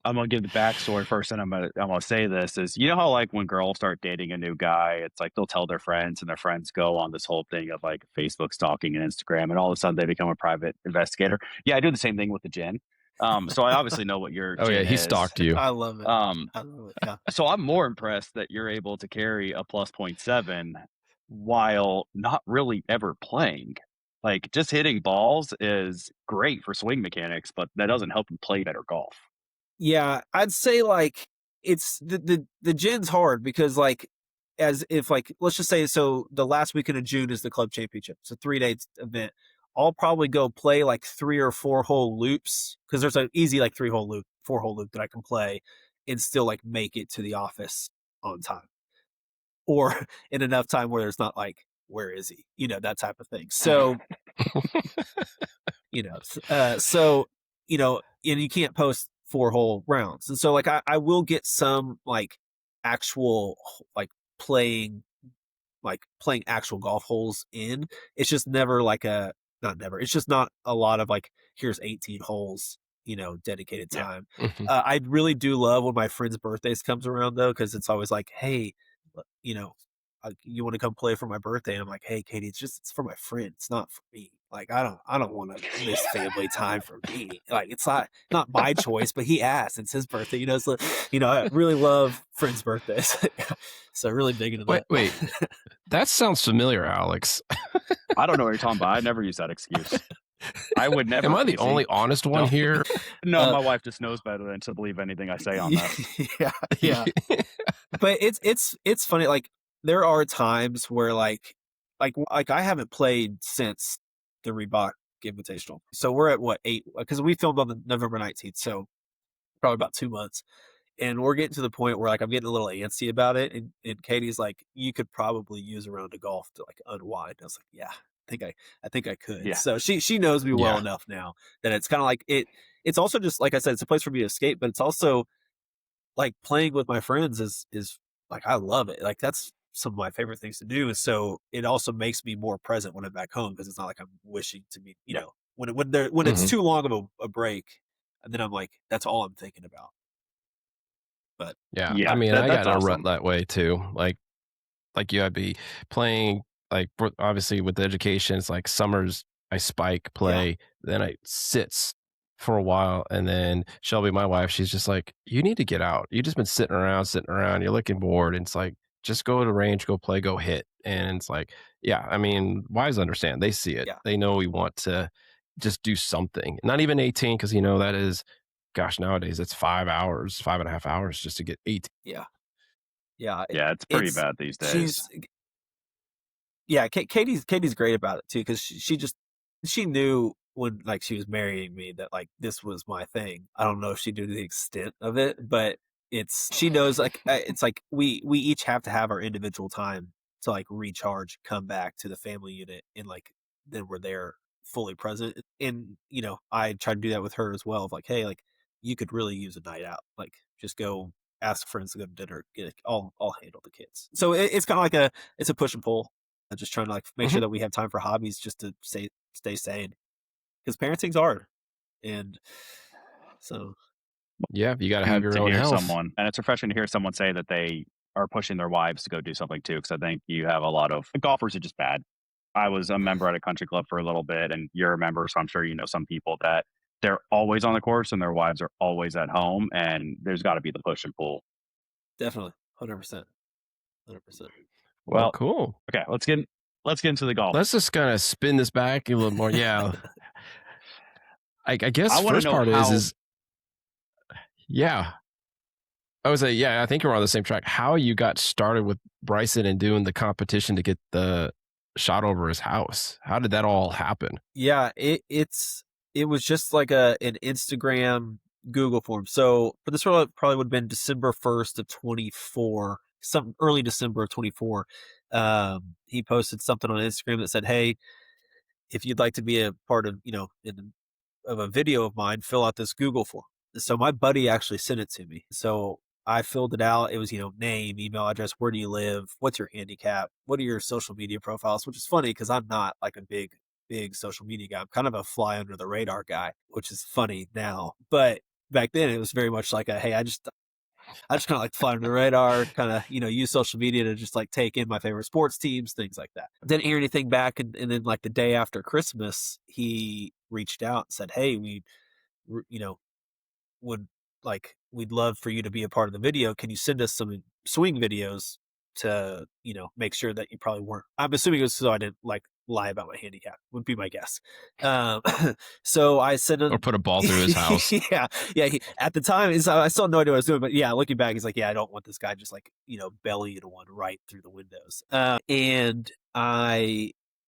I'm gonna give the backstory first, and I'm gonna say this is, how like when girls start dating a new guy, it's like they'll tell their friends, and their friends go on this whole thing of like Facebook stalking and Instagram, and all of a sudden they become a private investigator. Yeah, I do the same thing with the gin. So I obviously know what your gin he is. stalked you. I love it. I love it. Yeah. So I'm more impressed that you're able to carry a plus 0.7 while not really ever playing. Like, just hitting balls is great for swing mechanics, but that doesn't help you play better golf. Yeah, I'd say like it's the gin's hard because like as if like let's just say so the last weekend of June is the club championship. It's a 3-day event. I'll probably go play like 3 or 4 hole loops because there's an easy like 3-hole loop, 4-hole loop that I can play and still like make it to the office on time. Or in enough time where there's not like, where is he? You know, that type of thing. So, so, and you can't post 4-hole rounds. And so like, I will get some like actual, playing actual golf holes in. It's just never like not never. It's just not a lot of like, here's 18 holes, dedicated time. Yeah. Mm-hmm. I really do love when my friends' birthdays comes around though, because it's always like, hey, you want to come play for my birthday? And I'm like, hey, Katie, it's for my friend. It's not for me. Like, I don't want to miss family time for me. Like, it's not my choice, but he asked. It's his birthday, So, I really love friends' birthdays. So really big into that. Wait, that sounds familiar, Alex. I don't know what you're talking about. I never use that excuse. I would never. Am I the only honest one here? No, my wife just knows better than to believe anything I say on that. Yeah. But it's funny. Like, there are times where like I haven't played since the Reebok Invitational. So we're at what, 8? Because we filmed on the November 19th, so probably about 2 months. And we're getting to the point where like I'm getting a little antsy about it. And Katie's like, you could probably use a round of golf to like unwind. I was like, yeah, I think I could. Yeah. So she knows me well enough now that it's kind of like it's also just like I said, it's a place for me to escape, but it's also like playing with my friends is like, I love it. Like, that's some of my favorite things to do. And so it also makes me more present when I'm back home, because it's not like I'm wishing to be, when it's too long of a break, and then I'm like, that's all I'm thinking about. But yeah, I mean, I got a rut that way too. Like you, I'd be playing, like, obviously with the education, it's like summers I spike play, then I sits for a while, and then Shelby, my wife, she's just like, you need to get out. You've just been sitting around, you're looking bored. And it's like, just go to the range, go play, go hit. And it's like, yeah, I mean, wives understand. They see it. Yeah. They know we want to just do something. Not even 18, because that is, gosh, nowadays it's 5.5 hours just to get 18. Yeah. Yeah, it's pretty bad these days. Katie's great about it too, because she knew when like she was marrying me that like this was my thing. I don't know if she knew the extent of it, but she knows like it's like we each have to have our individual time to like recharge, come back to the family unit, and like then we're there fully present. And I try to do that with her as well, of like, hey, like, you could really use a night out. Like, just go ask friends to go to dinner. I'll handle the kids. So it's kind of like it's a push and pull. I'm just trying to like make sure that we have time for hobbies just to stay sane, because parenting's hard. And so yeah, you got to have your own health. And it's refreshing to hear someone say that they are pushing their wives to go do something too, because I think you have a lot of golfers are just bad. I was a member at a country club for a little bit, and you're a member, so I'm sure you know some people that they're always on the course and their wives are always at home, and there's got to be the push and pull. Definitely, 100%. Well, cool. Okay, let's get into the golf. Let's just kind of spin this back a little more. Yeah. I guess first part is yeah. I would say, I think we're on the same track. How you got started with Bryson and doing the competition to get the shot over his house. How did that all happen? Yeah, it was just like an Instagram Google form. So for this probably would have been December 1st of 24, some early December of 24. He posted something on Instagram that said, hey, if you'd like to be a part of, of a video of mine, fill out this Google form. So my buddy actually sent it to me. So I filled it out. It was, name, email address, where do you live? What's your handicap? What are your social media profiles? Which is funny because I'm not like a big social media guy. I'm kind of a fly under the radar guy, which is funny now. But back then it was very much like hey, I just kind of like fly under the radar, kind of, use social media to just like take in my favorite sports teams, things like that. Didn't hear anything back. And then like the day after Christmas, he reached out and said, hey, we'd love for you to be a part of the video. Can you send us some swing videos to, make sure that you probably weren't, I'm assuming it was so I didn't like lie about my handicap, would be my guess. So I sent him, or put a ball through his house. yeah. At the time, I still had no idea what I was doing, but yeah, looking back, he's like, yeah, I don't want this guy just like, belly into one right through the windows. And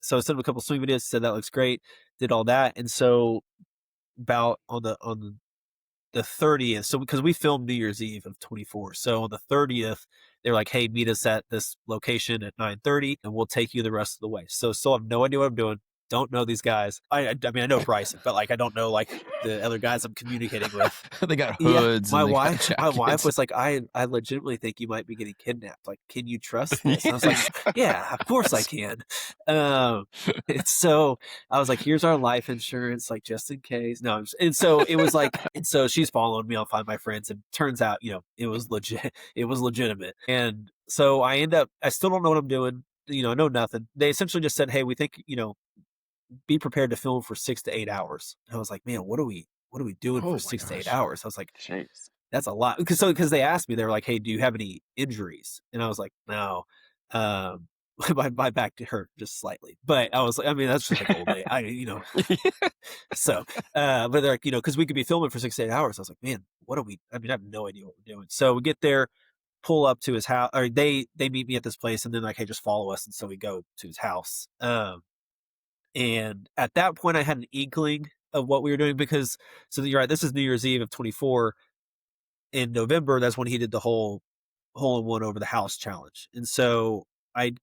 so I sent him a couple swing videos, said that looks great, did all that. And so about on the 30th, so because we filmed New Year's Eve of 24, so on the 30th they're like, hey, meet us at this location at 9:30 and we'll take you the rest of the way. So still have no idea what I'm doing, don't know these guys. I mean, I know Bryson, but like I don't know like the other guys I'm communicating with. They got hoods. My and my wife was like, I legitimately think you might be getting kidnapped, like, can you trust this? And I was like, yeah, of course I can. So I was like, here's our life insurance, like, just in case. No, and so it was like, and so she's following me, I'll find my friends, and turns out, it was legit, it was legitimate. And so I still don't know what I'm doing, I know nothing. They essentially just said, hey, we think, be prepared to film for 6 to 8 hours. And I was like, man, what are we doing for 6 to 8 hours? I was like, Jeez. that's a lot. Because they asked me, they were like, hey, do you have any injuries? And I was like, no. My back hurt just slightly, but I was like, I mean, that's just like old day. So, but they're like, because we could be filming for 6 to 8 hours. I was like, man, I have no idea what we're doing. So we get there, pull up to his house, or they meet me at this place, and then like, hey, just follow us. And so we go to his house. And at that point I had an inkling of what we were doing, because, so you're right, this is New Year's Eve of 24. In November, that's when he did the whole hole-in-one over the house challenge. And so my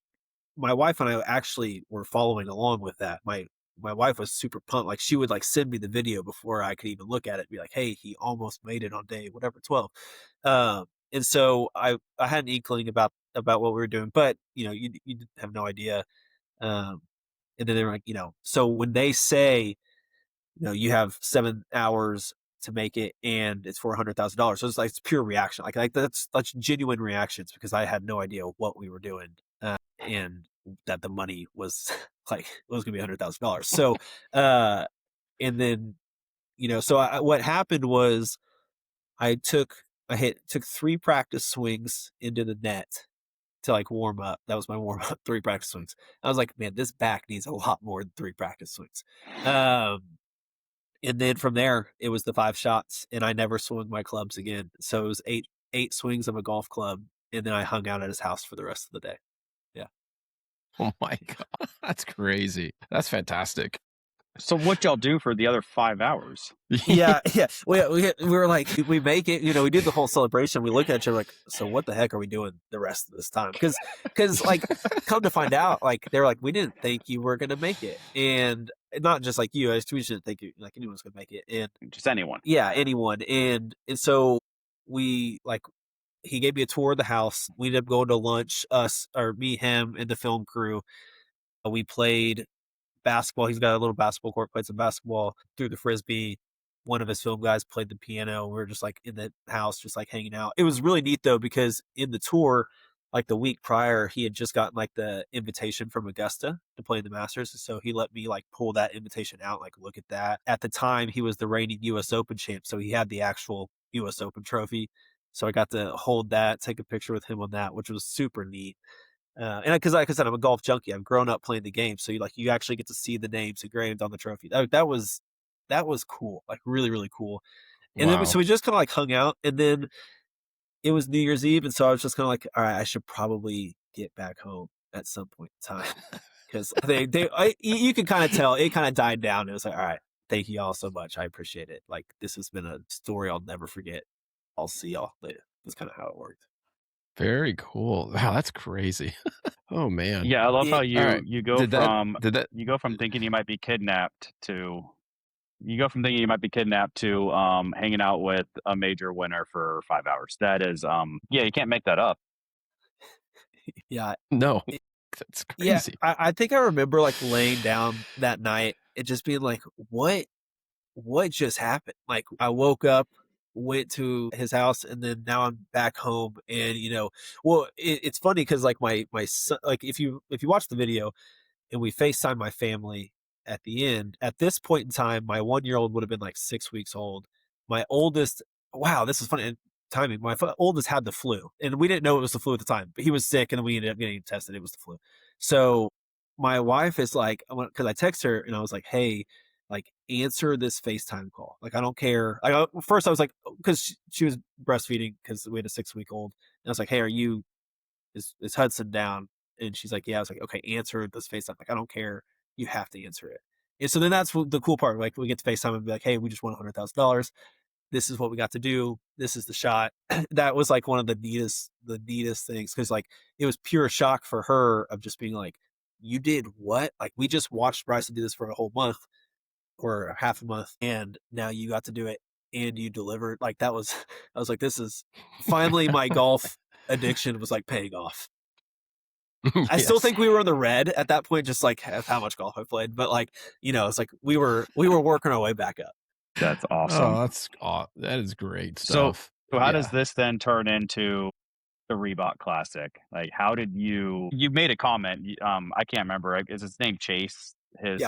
wife and I actually were following along with that. My wife was super pumped. Like, she would like send me the video before I could even look at it, be like, hey, he almost made it on day whatever 12. And so I had an inkling about what we were doing, but you have no idea. And then they're like, so when they say, you have 7 hours to make it and it's for $100,000. So it's like, it's pure reaction. Like that's genuine reactions, because I had no idea what we were doing. And that the money was like, it was going to be $100,000. So, and then, so what happened was I took 3 practice swings into the net to like warm up. That was my warm up, 3 practice swings. I was like, man, this back needs a lot more than 3 practice swings. And then from there, it was the 5 shots, and I never swung my clubs again. So it was 8 swings of a golf club, and then I hung out at his house for the rest of the day. Yeah. Oh my God, that's crazy. That's fantastic. So what y'all do for the other 5 hours? Yeah. We were like, we make it, we did the whole celebration. We look at each other like, so what the heck are we doing the rest of this time? Because like, come to find out, like, they're like, we didn't think you were going to make it. And not just like you, we just didn't think like anyone's going to make it. And just anyone. Yeah, anyone. And so we like, he gave me a tour of the house. We ended up going to lunch, me, him, and the film crew. We played basketball. He's got a little basketball court, played some basketball, threw the Frisbee. One of his film guys played the piano. We were just like in the house, just like hanging out. It was really neat though, because in the tour, like the week prior, he had just gotten like the invitation from Augusta to play in the Masters. So he let me like pull that invitation out, like look at that. At the time, he was the reigning US Open champ. So he had the actual US Open trophy. So I got to hold that, take a picture with him on that, which was super neat. And because, like I said, I'm a golf junkie. I've grown up playing the game, so you actually get to see the names engraved on the trophy. That was cool, like really, really cool. And then so we just kind of like hung out, and then it was New Year's Eve, and so I was just kind of like, all right, I should probably get back home at some point in time, because you can kind of tell it kind of died down. It was like, all right, thank you all so much, I appreciate it. Like, this has been a story I'll never forget. I'll see y'all later. That's kind of how it worked. Very cool. Wow, that's crazy. Oh man. Yeah, I love how you go you go from thinking you might be kidnapped to hanging out with a major winner for 5 hours. That is you can't make that up. Yeah. No. That's crazy. Yeah, I think I remember like laying down that night and just being like, what just happened? Like, I woke up, went to his house, and then now I'm back home. And it's funny because like my son, like if you watch the video and we FaceTime my family at the end, at this point in time, my 1-year-old would have been like 6 weeks old. My oldest, wow, this is funny timing. My oldest had the flu, and we didn't know it was the flu at the time, but he was sick, and we ended up getting tested. It was the flu. So my wife is like, because I text her and I was like, hey, like answer this FaceTime call. Like, I don't care. First I was like, because she was breastfeeding because we had a 6-week-old. And I was like, hey, is Hudson down? And she's like, yeah. I was like, okay, answer this FaceTime. Like, I don't care. You have to answer it. And so then that's the cool part. Like, we get to FaceTime and be like, hey, we just won $100,000. This is what we got to do. This is the shot. That was like one of the neatest things. Cause like, it was pure shock for her of just being like, you did what? Like, we just watched Bryson do this for a whole month or half a month. And now you got to do it and you delivered. Like, I was like, this is finally my golf addiction was like paying off. I still think we were in the red at that point, just like how much golf I played. But like, it's like we were working our way back up. That's awesome. That is great stuff. So how does this then turn into the Reebok Classic? Like, how did you made a comment? I can't remember. Is his name Chase? His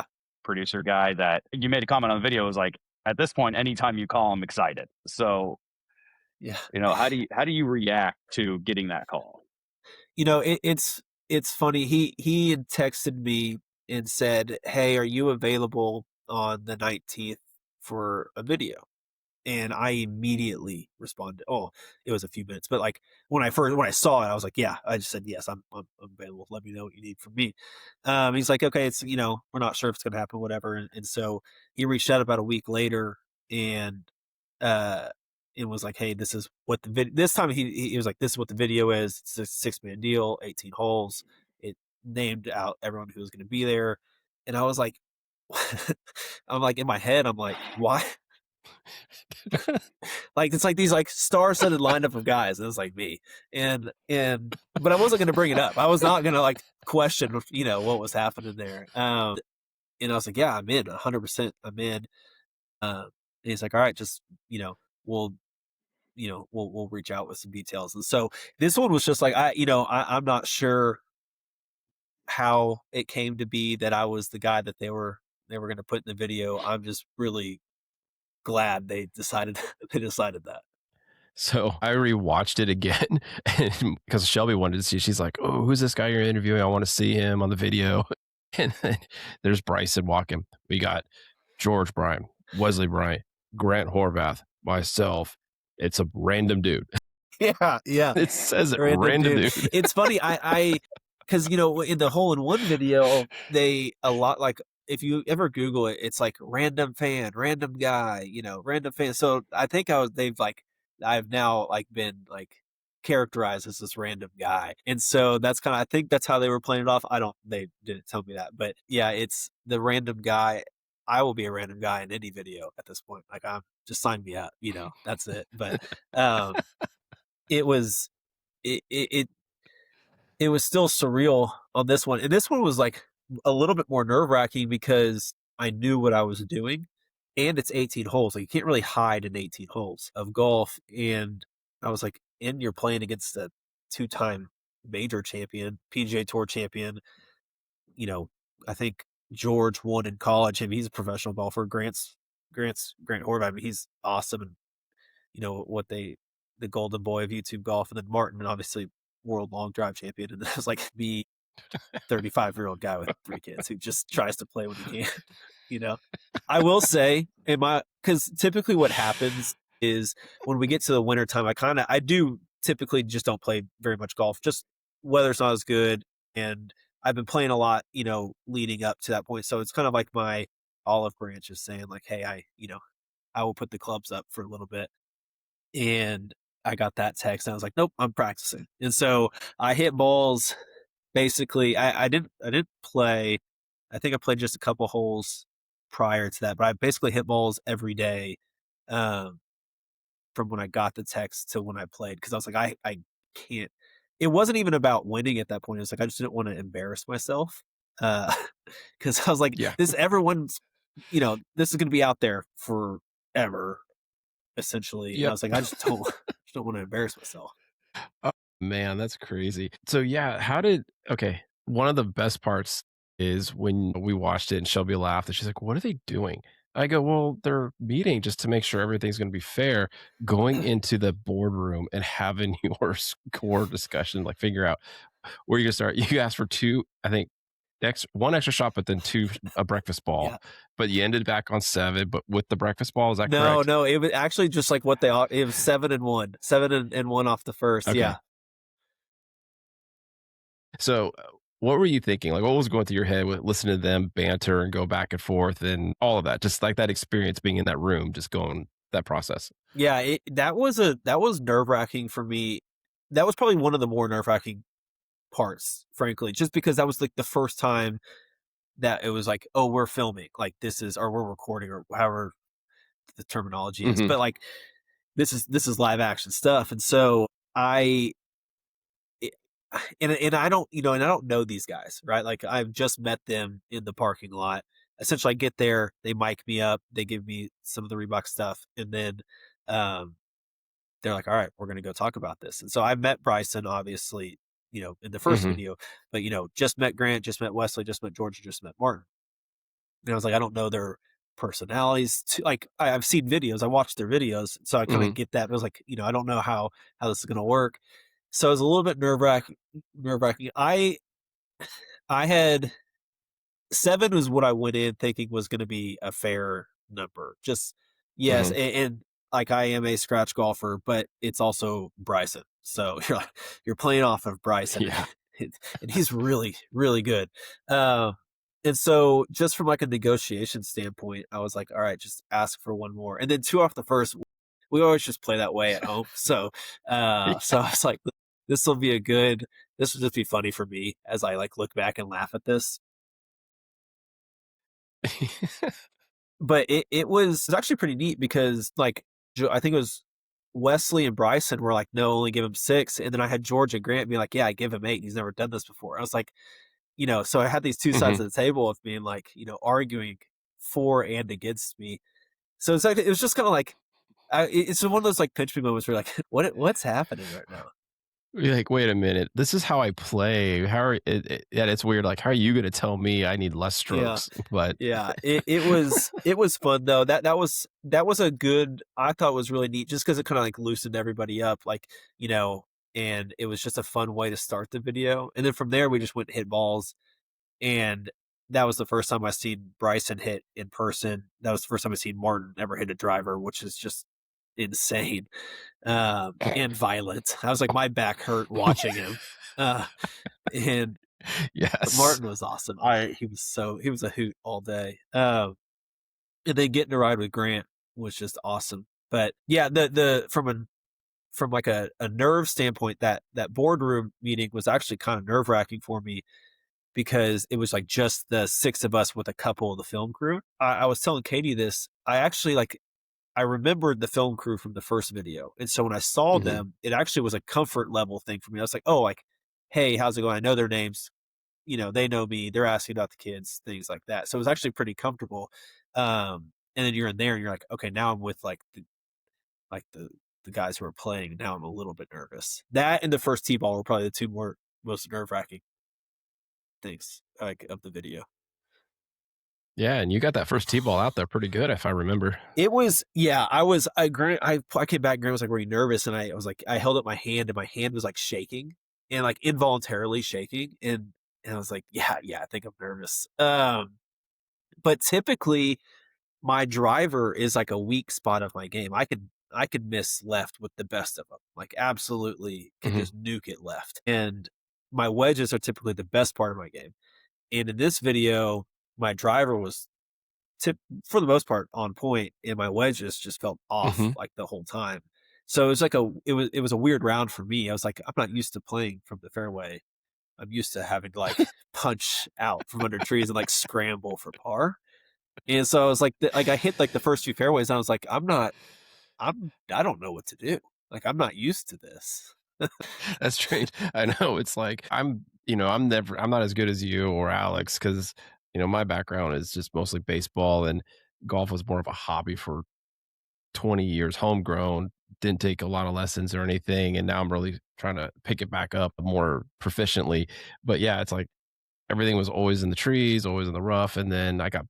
producer guy that you made a comment on the video was like, at this point, anytime you call, I'm excited. So, how do you react to getting that call? It's funny. He had texted me and said, "Hey, are you available on the 19th for a video?" And I immediately responded. Oh, it was a few minutes, but like when I saw it, I was like, "Yeah." I just said, "Yes, I'm available. Let me know what you need from me." He's like, "Okay, it's we're not sure if it's gonna happen, whatever." And so he reached out about a week later, and it was like, "Hey, this is what the video." This time he was like, "This is what the video is. It's a 6-man deal, 18 holes." It named out everyone who was going to be there, and I was like, I'm like in my head, I'm like, why? Like, it's like these like star-studded lineup of guys, and it's like me, but I wasn't going to bring it up. I was not going to like question, what was happening there. And I was like, yeah, I'm in 100%. I'm in. And he's like, all right, just we'll reach out with some details. And so this one was just like, I'm not sure how it came to be that I was the guy that they were going to put in the video. I'm just really glad they decided that. So I rewatched it again because Shelby wanted to see. She's like, "Oh, who's this guy you're interviewing? I want to see him on the video." And then there's Bryson walking. We got George Bryant, Wesley Bryant, Grant Horvath, myself. It's a random dude. Yeah. It says it, random dude. It's funny. I because in the hole-in-one video, like if you ever Google it, it's like random fan, random guy, random fan. So I think I've now like been like characterized as this random guy. And so that's I think that's how they were playing it off. They didn't tell me that, but yeah, it's the random guy. I will be a random guy in any video at this point. Like, just sign me up, that's it. But, it was still surreal on this one. And this one was like a little bit more nerve-wracking because I knew what I was doing, and it's 18 holes. Like, you can't really hide in 18 holes of golf. And I was like, and you're playing against a 2-time major champion, PGA Tour champion. I think George won in college. I mean, he's a professional golfer. Grant Horvath, I mean, he's awesome. And the golden boy of YouTube golf. And then Martin, obviously world long drive champion. And it was like me, 35-year-old guy with 3 kids who just tries to play when he can. I will say, because typically what happens is when we get to the winter time, I do typically just don't play very much golf. Just weather's not as good, and I've been playing a lot, leading up to that point. So it's kind of like my olive branch is saying like, hey, I will put the clubs up for a little bit. And I got that text and I was like, nope, I'm practicing. And so I hit balls. Basically, I didn't play. I think I played just a couple holes prior to that, but I basically hit balls every day from when I got the text to when I played, because I was like, I can't. It wasn't even about winning at that point. It was like I just didn't want to embarrass myself, because I was like, everyone's, this is going to be out there forever, essentially. Yep. And I was like, I just don't want to embarrass myself. Oh, man, that's crazy. So yeah, one of the best parts is when we watched it and Shelby laughed and she's like, "What are they doing?" I go, "Well, they're meeting just to make sure everything's going to be fair, going into the boardroom and having your score discussion, like figure out where you're going to start." You asked for 2, I think one extra shot, but then a breakfast ball. Yeah. But you ended back on 7, but with the breakfast ball, is that correct? No, it was actually just like what it was 7 and 1. 7 and 1 off the first. Okay. Yeah. So what were you thinking? Like, what was going through your head with listening to them banter and go back and forth and all of that? Just like that experience being in that room, just going that process. Yeah, that was nerve-wracking for me. That was probably one of the more nerve-wracking parts, frankly, just because that was like the first time that it was like, oh, we're filming, like this is, or we're recording, or however the terminology is, but like this is live action stuff. And so and I don't, and I don't know these guys, right? Like I've just met them in the parking lot. Essentially, I get there, they mic me up, they give me some of the Reebok stuff, and then they're like, all right, we're going to go talk about this. And so I met Bryson, obviously, in the first video, but, just met Grant, just met Wesley, just met George, just met Martin. And I was like, I don't know their personalities. Like, I've seen videos, I watched their videos, so I kind of get that. But I was like, I don't know how this is going to work. So it was a little bit nerve-wracking. I had 7 was what I went in thinking was going to be a fair number. Just, yes, and like I am a scratch golfer, but it's also Bryson. So you're playing off of Bryson, and he's really, really good. And so just from like a negotiation standpoint, I was like, all right, just ask for one more. And then 2 off the first, we always just play that way at home. So, so I was like, this will just be funny for me as I like look back and laugh at this. But it was actually pretty neat because like I think it was Wesley and Bryson were like, no, only give him 6. And then I had George and Grant be like, yeah, I give him 8. He's never done this before. I was like, so I had these 2 sides of the table of being like, arguing for and against me. So it's like, it was just kind of like, it's one of those like pinch me moments where like, what's happening right now? You're like, wait a minute, this is how I play. It's weird. Like, how are you going to tell me I need less strokes? Yeah. But yeah, it was fun though. That was a good, I thought it was really neat just because it kind of like loosened everybody up, like, and it was just a fun way to start the video. And then from there, we just went and hit balls. And that was the first time I seen Bryson hit in person. That was the first time I seen Martin ever hit a driver, which is just insane and violent. I was like, my back hurt watching him. And yes, Martin was awesome. He was a hoot all day. And then getting to ride with Grant was just awesome. But yeah, the from like a nerve standpoint, that boardroom meeting was actually kind of nerve wracking for me because it was like just the 6 of us with a couple of the film crew. I was telling Katie this. I remembered the film crew from the first video. And so when I saw them, it actually was a comfort level thing for me. I was like, oh, like, hey, how's it going? I know their names. They know me. They're asking about the kids, things like that. So it was actually pretty comfortable. And then you're in there and you're like, okay, now I'm with like the guys who are playing. And now I'm a little bit nervous. That and the first T-ball were probably the 2 most nerve-wracking things like of the video. Yeah, and you got that first T-ball out there pretty good, if I remember. It was, yeah. I came back. Grant was like, "Were you nervous?" And I was like, I held up my hand, and my hand was like shaking, and like involuntarily shaking, and I was like, "Yeah, I think I'm nervous." But typically, my driver is like a weak spot of my game. I could miss left with the best of them, like absolutely can just nuke it left. And my wedges are typically the best part of my game. And in this video, my driver was for the most part on point, and my wedges just felt off like the whole time. So it was like it was a weird round for me. I was like, I'm not used to playing from the fairway. I'm used to having to like punch out from under trees and like scramble for par. And so I was like, I hit like the first few fairways, and I was like, I don't know what to do. Like, I'm not used to this. That's strange. I know. It's like I'm not as good as you or Alex because my background is just mostly baseball, and golf was more of a hobby for 20 years, homegrown, didn't take a lot of lessons or anything. And now I'm really trying to pick it back up more proficiently. But yeah, it's like everything was always in the trees, always in the rough. And then I got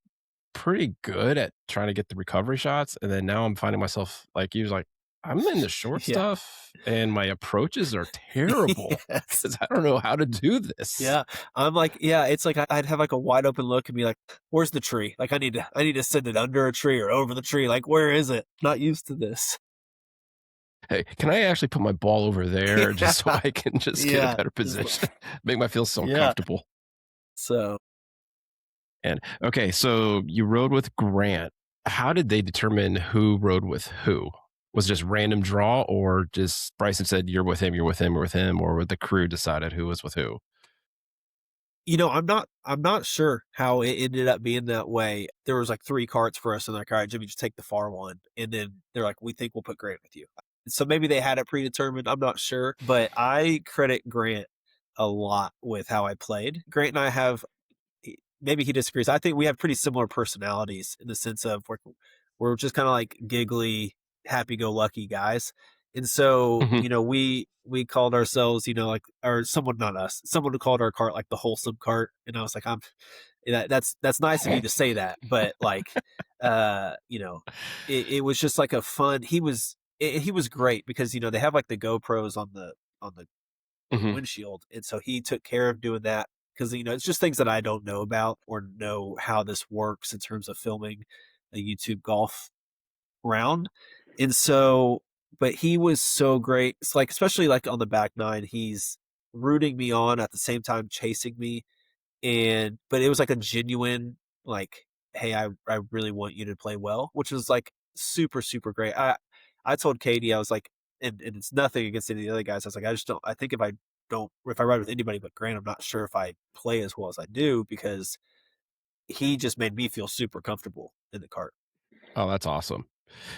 pretty good at trying to get the recovery shots. And then now I'm finding myself like you, like I'm in the short Yeah. stuff, and my approaches are terrible Yes. because I don't know how to do this. Yeah. I'm like, yeah, it's like I'd have like a wide open look and be like, where's the tree? Like I need to send it under a tree or over the tree. Like, where is it? Not used to this. Hey, can I actually put my ball over there just so I can just get a better position? Make my feel so comfortable. So, and okay, so you rode with Grant. How did they determine who rode with who? Was it just random draw, or just Bryson said you're with him, you're with him, you're with him, or the crew decided who was with who? I'm not sure how it ended up being that way. There was like 3 carts for us, and they're like, all right, Jimmy, just take the far one. And then they're like, we think we'll put Grant with you. So maybe they had it predetermined. I'm not sure, but I credit Grant a lot with how I played. Grant and I have, maybe he disagrees. I think we have pretty similar personalities in the sense of we're just kind of like giggly, happy-go-lucky guys. And so, we called ourselves, like, or someone, not us, someone called our cart like the wholesome cart. And I was like, that's nice of you to say that. But like, it was just like a fun, he was great because, they have like the GoPros on the windshield. And so he took care of doing that because, it's just things that I don't know about or know how this works in terms of filming a YouTube golf round. And so, but he was so great. It's like, especially like on the back 9, he's rooting me on at the same time chasing me. But it was like a genuine, like, hey, I really want you to play well, which was like super, super great. I told Katie, I was like, and it's nothing against any of the other guys. I was like, I think if I ride with anybody but Grant, I'm not sure if I play as well as I do because he just made me feel super comfortable in the cart. Oh, that's awesome.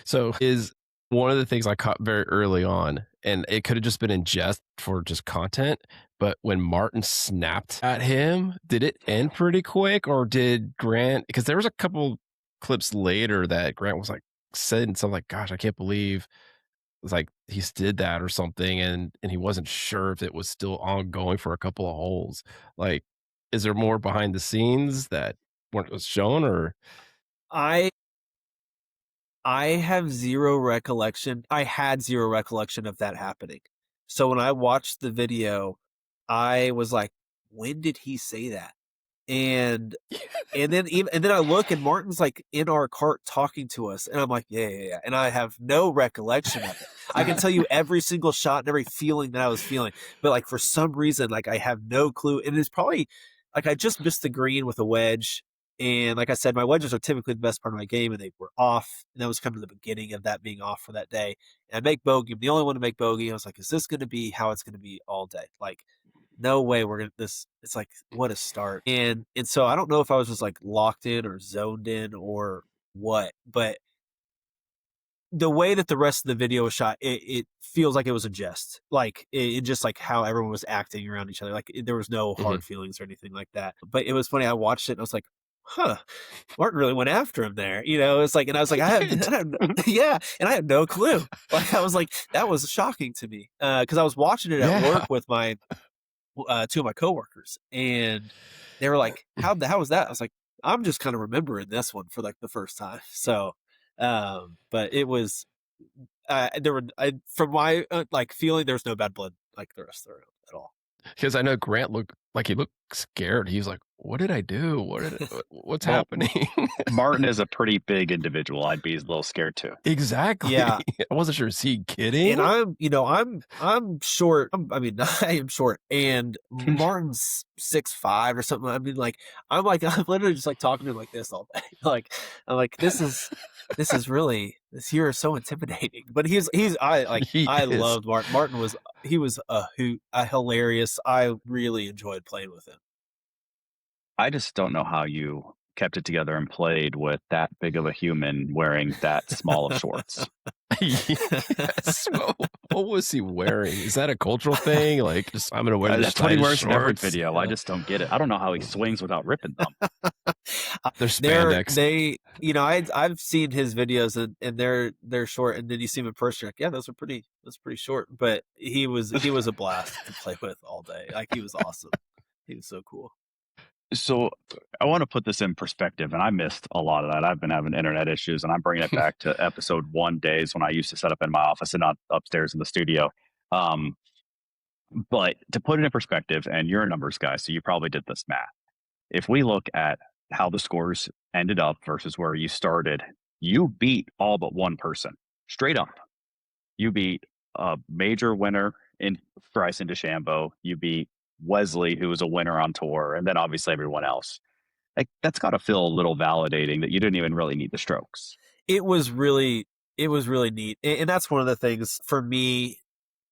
So is one of the things I caught very early on, and it could have just been in jest for just content, but when Martin snapped at him, did it end pretty quick, or did Grant, because there was a couple clips later that Grant was like saying something like, gosh, I can't believe it's like he did that or something, and he wasn't sure if it was still ongoing for a couple of holes. Like, is there more behind the scenes that weren't was shown, or I have zero recollection. I had zero recollection of that happening. So when I watched the video, I was like, when did he say that? And then I look and Martin's like in our cart talking to us, and I'm like, yeah. And I have no recollection of it. I can tell you every single shot and every feeling that I was feeling, but like for some reason, like I have no clue. And it's probably like I just missed the green with a wedge. And like I said, my wedges are typically the best part of my game, and they were off. And that was kind of the beginning of that being off for that day. And I make bogey. I'm the only one to make bogey. I was like, is this going to be how it's going to be all day? Like, no way we're going to this. It's like, what a start. And so I don't know if I was just like locked in or zoned in or what, but the way that the rest of the video was shot, it feels like it was a jest. Like it just like how everyone was acting around each other. Like there was no hard feelings or anything like that. But it was funny. I watched it and I was like, huh, Martin really went after him there. It's like, and I was like, yeah. And I had no clue. Like, I was like, that was shocking to me. Cause I was watching it at work with my, 2 of my coworkers, and they were like, how was that? I was like, I'm just kind of remembering this one for like the first time. So, but it was, from my like feeling, there's no bad blood like the rest of the round at all. Because I know Grant looked scared. He was like, "What did I do? What's happening?" Martin is a pretty big individual. I'd be a little scared too. Exactly. Yeah. I wasn't sure. Is he kidding? And I'm short. I am short, and Martin's 6'5" or something. I mean, like, I'm literally just like talking to him like this all day. Like, I'm like, this is really, you're so intimidating. But I loved Martin. Martin was a hoot, hilarious. I really enjoyed playing with him. I just don't know how you kept it together and played with that big of a human wearing that small of shorts. Yes. What was he wearing? Is that a cultural thing? Like, just I'm gonna wear this. That's what he wears in every video. I just don't get it. I don't know how he swings without ripping them. They're spandex. I've seen his videos and they're short, and then you see him in person, like, yeah, that's pretty short. But he was a blast to play with all day. Like, he was awesome. He was so cool. So I want to put this in perspective, and I missed a lot of that. I've been having internet issues, and I'm bringing it back to episode 1 days when I used to set up in my office and not upstairs in the studio. But to put it in perspective, and you're a numbers guy, so you probably did this math. If we look at how the scores ended up versus where you started, you beat all but one person straight up. You beat a major winner in Bryson DeChambeau. You beat Wesley, who was a winner on tour, and then obviously everyone else. Like, that's got to feel a little validating that you didn't even really need the strokes. It was really neat, and that's one of the things for me.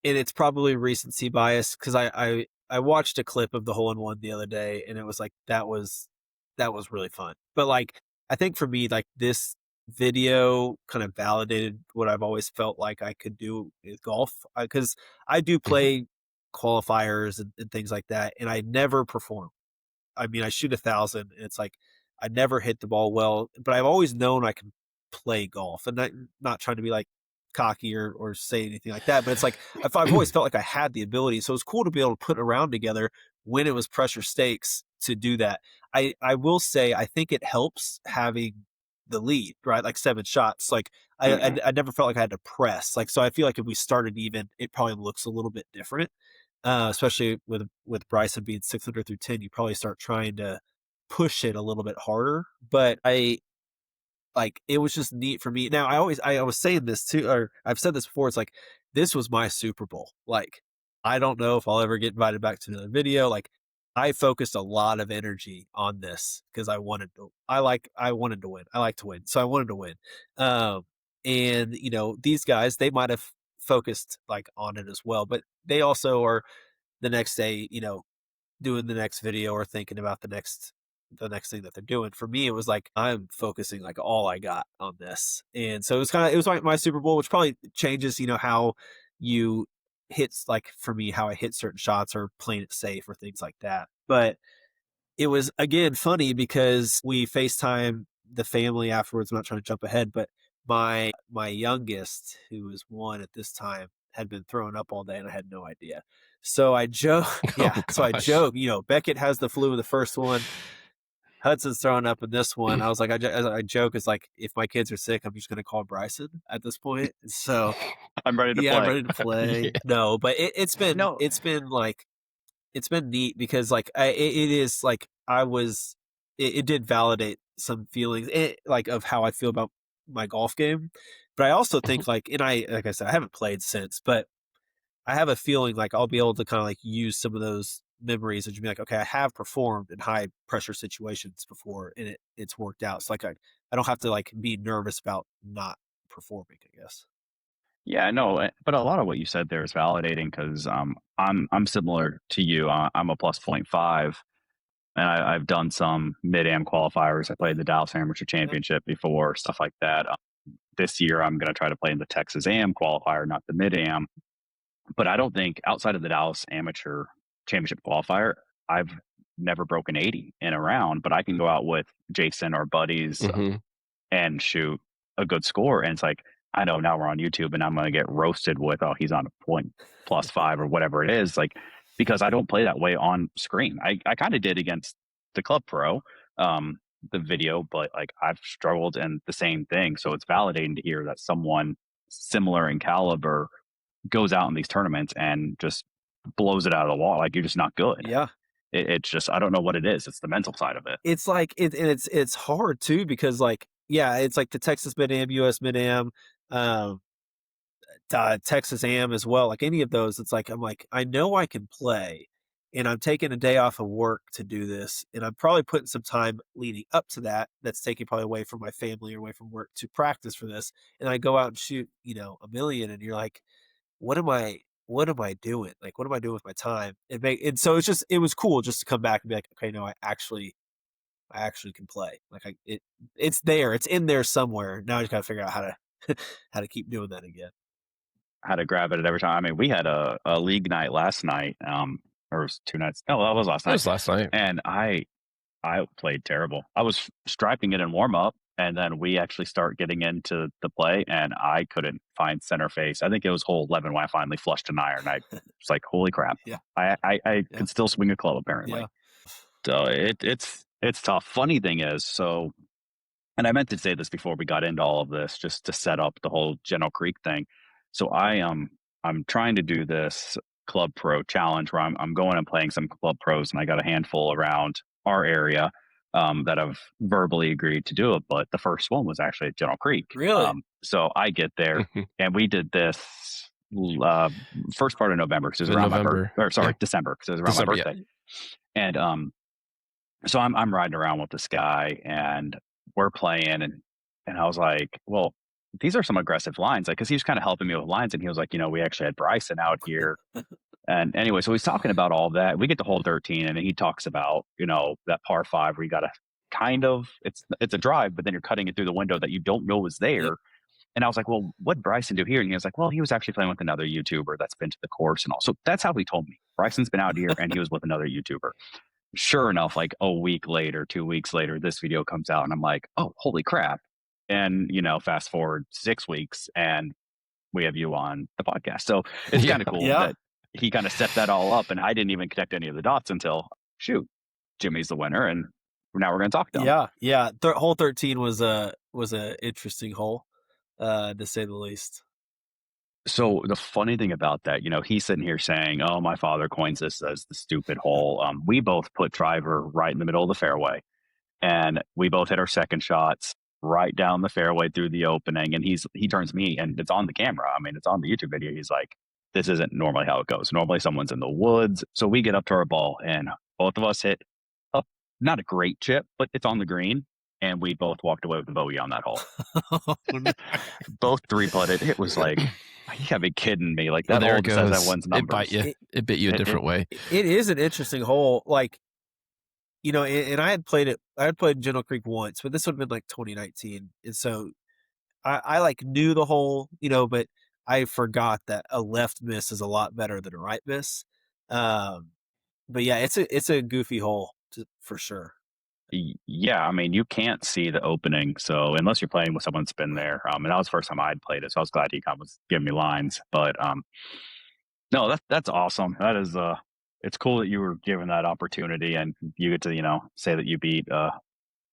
And it's probably recency bias because I watched a clip of the hole in one the other day, and it was like that was really fun. But like I think for me, like this video kind of validated what I've always felt like I could do with golf because I do play qualifiers and things like that, and I never perform. I mean, I shoot 1,000, and it's like I never hit the ball well, but I've always known I can play golf, and not trying to be like cocky or say anything like that, but it's like I've always felt like I had the ability. So it's cool to be able to put a round together when it was pressure stakes to do that. I will say I think it helps having the lead, right? Like 7 shots. Like I never felt like I had to press. Like so I feel like if we started even, it probably looks a little bit different. Especially with Bryson being 600 through 10, you probably start trying to push it a little bit harder. But like it was just neat for me. Now I was saying this too, or I've said this before. It's like this was my Super Bowl. Like I don't know if I'll ever get invited back to another video. Like I focused a lot of energy on this because I wanted to win. I like to win, so I wanted to win. And you know these guys, they might have focused like on it as well, but they also are the next day, you know, doing the next video or thinking about the next thing that they're doing. For me, it was like I'm focusing like all I got on this, and so it was my Super Bowl, which probably changes, you know, how you hits like for me how I hit certain shots or playing it safe or things like that. But it was again funny because we FaceTime the family afterwards. I'm not trying to jump ahead, but my youngest, who was 1 at this time, had been throwing up all day, and I had no idea. So I joke, I joke. You know, Beckett has the flu in the first one. Hudson's throwing up in this one. I was like, I joke, it's like if my kids are sick, I'm just going to call Bryson at this point. So I'm ready to play. I'm ready to play. Yeah. No, but it's been neat because like it is like it did validate some feelings like of how I feel about my golf game. But I also think like I said, I haven't played since, but I have a feeling like I'll be able to kind of like use some of those memories and just be like, okay, I have performed in high pressure situations before and it's worked out. It's like I don't have to like be nervous about not performing, I guess. Yeah, no, but a lot of what you said there is validating because I'm similar to you. I'm a plus 0.5, and I've done some mid-am qualifiers. I played the Dallas Amateur Championship before, stuff like that. This year, I'm going to try to play in the Texas AM qualifier, not the mid-am. But I don't think outside of the Dallas Amateur Championship qualifier, I've never broken 80 in a round. But I can go out with Jason or buddies and shoot a good score, and it's like, I know now we're on YouTube and I'm going to get roasted with, oh, he's on a point +5 or whatever it is. Like, because I don't play that way on screen. I kind of did against the Club Pro, the video, but like I've struggled in the same thing. So it's validating to hear that someone similar in caliber goes out in these tournaments and just blows it out of the wall. Like, you're just not good. Yeah. It's just, I don't know what it is. It's the mental side of it. It's like, it's hard too, because like, yeah, it's like the Texas Mid-Am, US Mid-Am, Texas AM as well. Like any of those, it's like, I'm like, I know I can play and I'm taking a day off of work to do this. And I'm probably putting some time leading up to that. That's taking probably away from my family or away from work to practice for this. And I go out and shoot, you know, 1,000,000 and you're like, what am I doing? Like, what am I doing with my time? And so it was cool just to come back and be like, okay, no, I actually can play. Like it's there, it's in there somewhere. Now I just got to figure out how to keep doing that again. How to grab it at every time. I mean, we had a league night last night, or it was 2 nights. No, that was last night. It was last night. And I played terrible. I was striping it in warm up, and then we actually start getting into the play, and I couldn't find center face. I think it was hole 11 when I finally flushed an iron. I was like, holy crap. Yeah. I could still swing a club, apparently. Yeah. So it's tough. Funny thing is, so, and I meant to say this before we got into all of this, just to set up the whole General Creek thing. So I'm trying to do this Club Pro challenge where I'm going and playing some Club Pros, and I got a handful around our area that have verbally agreed to do it. But the first one was actually at General Creek. Really? So I get there, and we did this first part of November because it was around my birthday. Or sorry, December because it was around my birthday. Yeah. And so I'm riding around with this guy, and we're playing, and I was like, well, these are some aggressive lines, like, because he was kind of helping me with lines, and he was like, we actually had Bryson out here. And anyway, so he's talking about all that. We get to hole 13, and he talks about, that par 5 where you got to kind of, it's a drive, but then you're cutting it through the window that you don't know is there. Yep. And I was like, well, what'd Bryson do here? And he was like, well, he was actually playing with another YouTuber that's been to the course and all. So that's how he told me. Bryson's been out here, and he was with another YouTuber. Sure enough, like a week later, 2 weeks later, this video comes out, and I'm like, oh, holy crap. And, fast forward 6 weeks, and we have you on the podcast. So it's kind of cool that he kind of set that all up, and I didn't even connect any of the dots until, shoot, Jimmy's the winner, and now we're going to talk to him. Yeah. Hole 13 was a interesting hole, to say the least. So the funny thing about that, he's sitting here saying, oh, my father coins this as the stupid hole. We both put driver right in the middle of the fairway, and we both hit our second shots right down the fairway through the opening. And he turns to me, and it's on the camera. I mean, it's on the YouTube video. He's like, this isn't normally how it goes. Normally someone's in the woods. So we get up to our ball, and both of us hit up, not a great chip, but it's on the green. And we both walked away with a bogey on that hole. Both 3-putted. It was like, you gotta be kidding me. Like, that hole just has that one's numbers. It bit you a different way. It is an interesting hole. Like, and I had played General Creek once, but this would have been like 2019. And so I like knew the hole, but I forgot that a left miss is a lot better than a right miss. But yeah, it's a goofy hole for sure. Yeah, I mean, you can't see the opening, so unless you're playing with someone that's been there, and that was the first time I'd played it, so I was glad he kind of was giving me lines. But no, that's awesome. That is it's cool that you were given that opportunity, and you get to say that you beat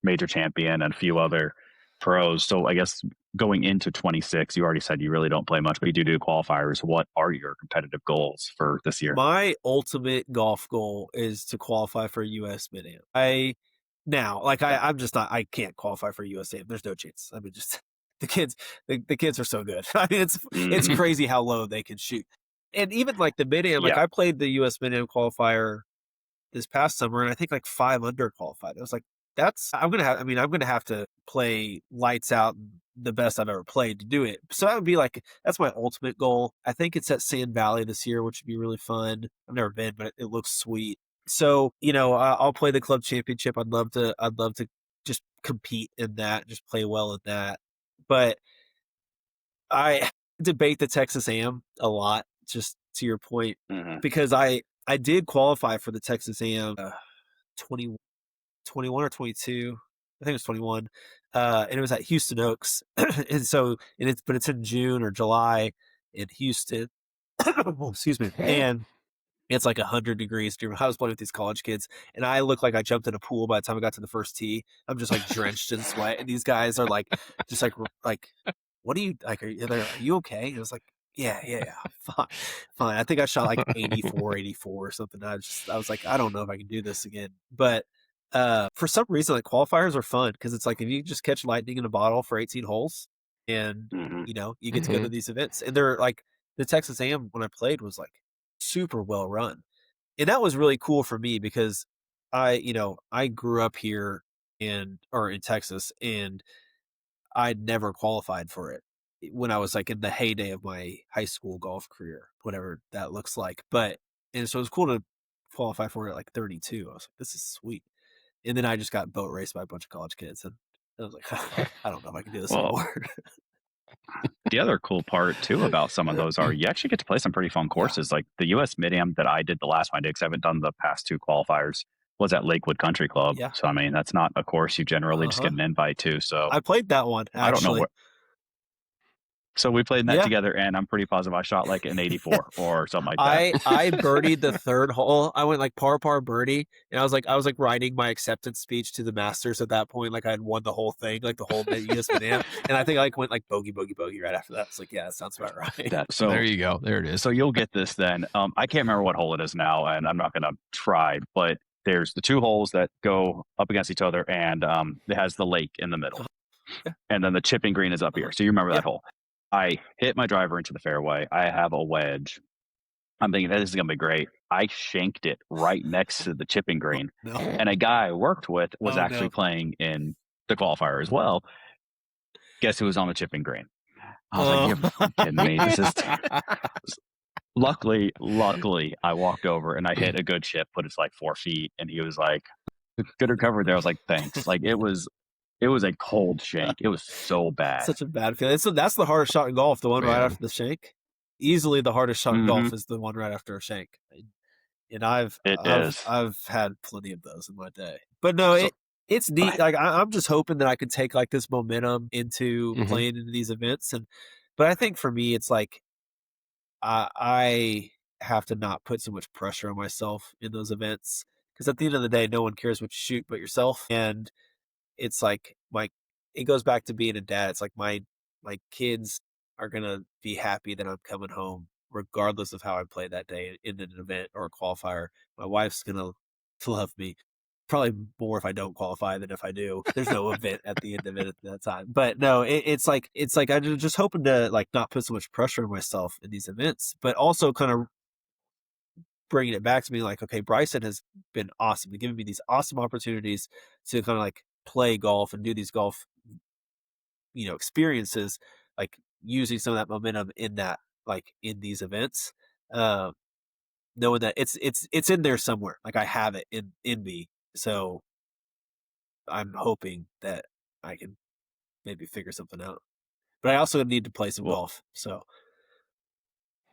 major champion and a few other pros. So I guess going into 26, you already said you really don't play much, but you do qualifiers. What are your competitive goals for this year? My ultimate golf goal is to qualify for a U.S. Mid-Am. I'm just not. I can't qualify for USA. There's no chance. I mean, just the kids are so good. I mean, it's crazy how low they can shoot. And even like the Mid-Am, like I played the U.S. Mid-Am qualifier this past summer, and I think like 5 under qualified. It was like, I'm gonna have to play lights out, the best I've ever played to do it. So that would be like, that's my ultimate goal. I think it's at Sand Valley this year, which would be really fun. I've never been, but it looks sweet. So, I'll play the club championship. I'd love to just compete in that, just play well in that. But I debate the Texas AM a lot, just to your point, because I did qualify for the Texas AM 21 or 22. I think it was 21. And it was at Houston Oaks. But it's in June or July in Houston. Excuse me. And it's like 100 degrees. I was playing with these college kids, and I look like I jumped in a pool by the time I got to the first tee. I'm just like drenched in sweat, and these guys are like, just like, what are you like? Are you okay? And I was like, yeah, fine. I think I shot like 84 or something. I was like, I don't know if I can do this again. But for some reason, like, qualifiers are fun because it's like if you just catch lightning in a bottle for 18 holes, and you get to go to these events, and they're like, the Texas AM when I played was like super well run, and that was really cool for me because I grew up here in Texas, and I'd never qualified for it when I was like in the heyday of my high school golf career, whatever that looks like. And so it was cool to qualify for it at like 32. I was like, this is sweet. And then I just got boat raced by a bunch of college kids, and I was like, I don't know if I can do this anymore. The other cool part too about some of those are you actually get to play some pretty fun courses. Like the U.S. Mid-Am that I did the last one I did, because I haven't done the past 2 qualifiers, was at Lakewood Country Club. Yeah. So I mean, that's not a course you generally just get an invite to. So I played that one. Actually. So we played that Yeah. together, and I'm pretty positive I shot like an 84 or something like that. I birdied the third hole. I went like par birdie, and I was like writing my acceptance speech to the Masters at that point. Like I had won the whole thing, like the whole US Mid-Am, and I think I like went like bogey right after that. It's like, yeah, that sounds about right. So there you go. There it is. So you'll get this then. I can't remember what hole it is now, and I'm not going to try, but there's the two holes that go up against each other, and it has the lake in the middle. Yeah. And then the chipping green is up here. So you remember that hole. I hit my driver into the fairway. I have a wedge. I'm thinking, this is going to be great. I shanked it right next to the chipping green. No. And a guy I worked with was actually playing in the qualifier as well. Guess who was on the chipping green? I was like, you're kidding me. This is Luckily, I walked over and I hit a good chip, but it's like 4 feet. And he was like, good recovery there. I was like, thanks. Like it was a cold shank. It was so bad. Such a bad feeling. So that's the hardest shot in golf, the one right after the shank. Easily the hardest shot in golf is the one right after a shank. And I've had plenty of those in my day. But no, it's neat. Like I'm just hoping that I can take like this momentum into playing into these events. But I think for me, it's like I have to not put so much pressure on myself in those events, because at the end of the day, no one cares what you shoot but yourself. And it's like it goes back to being a dad. It's like my kids are gonna be happy that I'm coming home, regardless of how I play that day in an event or a qualifier. My wife's gonna love me, probably more if I don't qualify than if I do. There's no event at the end of it at that time. But no, it's like I'm just hoping to like not put so much pressure on myself in these events, but also kind of bringing it back to me like, okay, Bryson has been awesome, giving me these awesome opportunities to kind of like play golf and do these golf, experiences, like using some of that momentum in that, like in these events, knowing that it's in there somewhere. Like I have it in me. So I'm hoping that I can maybe figure something out. But I also need to play some golf. So.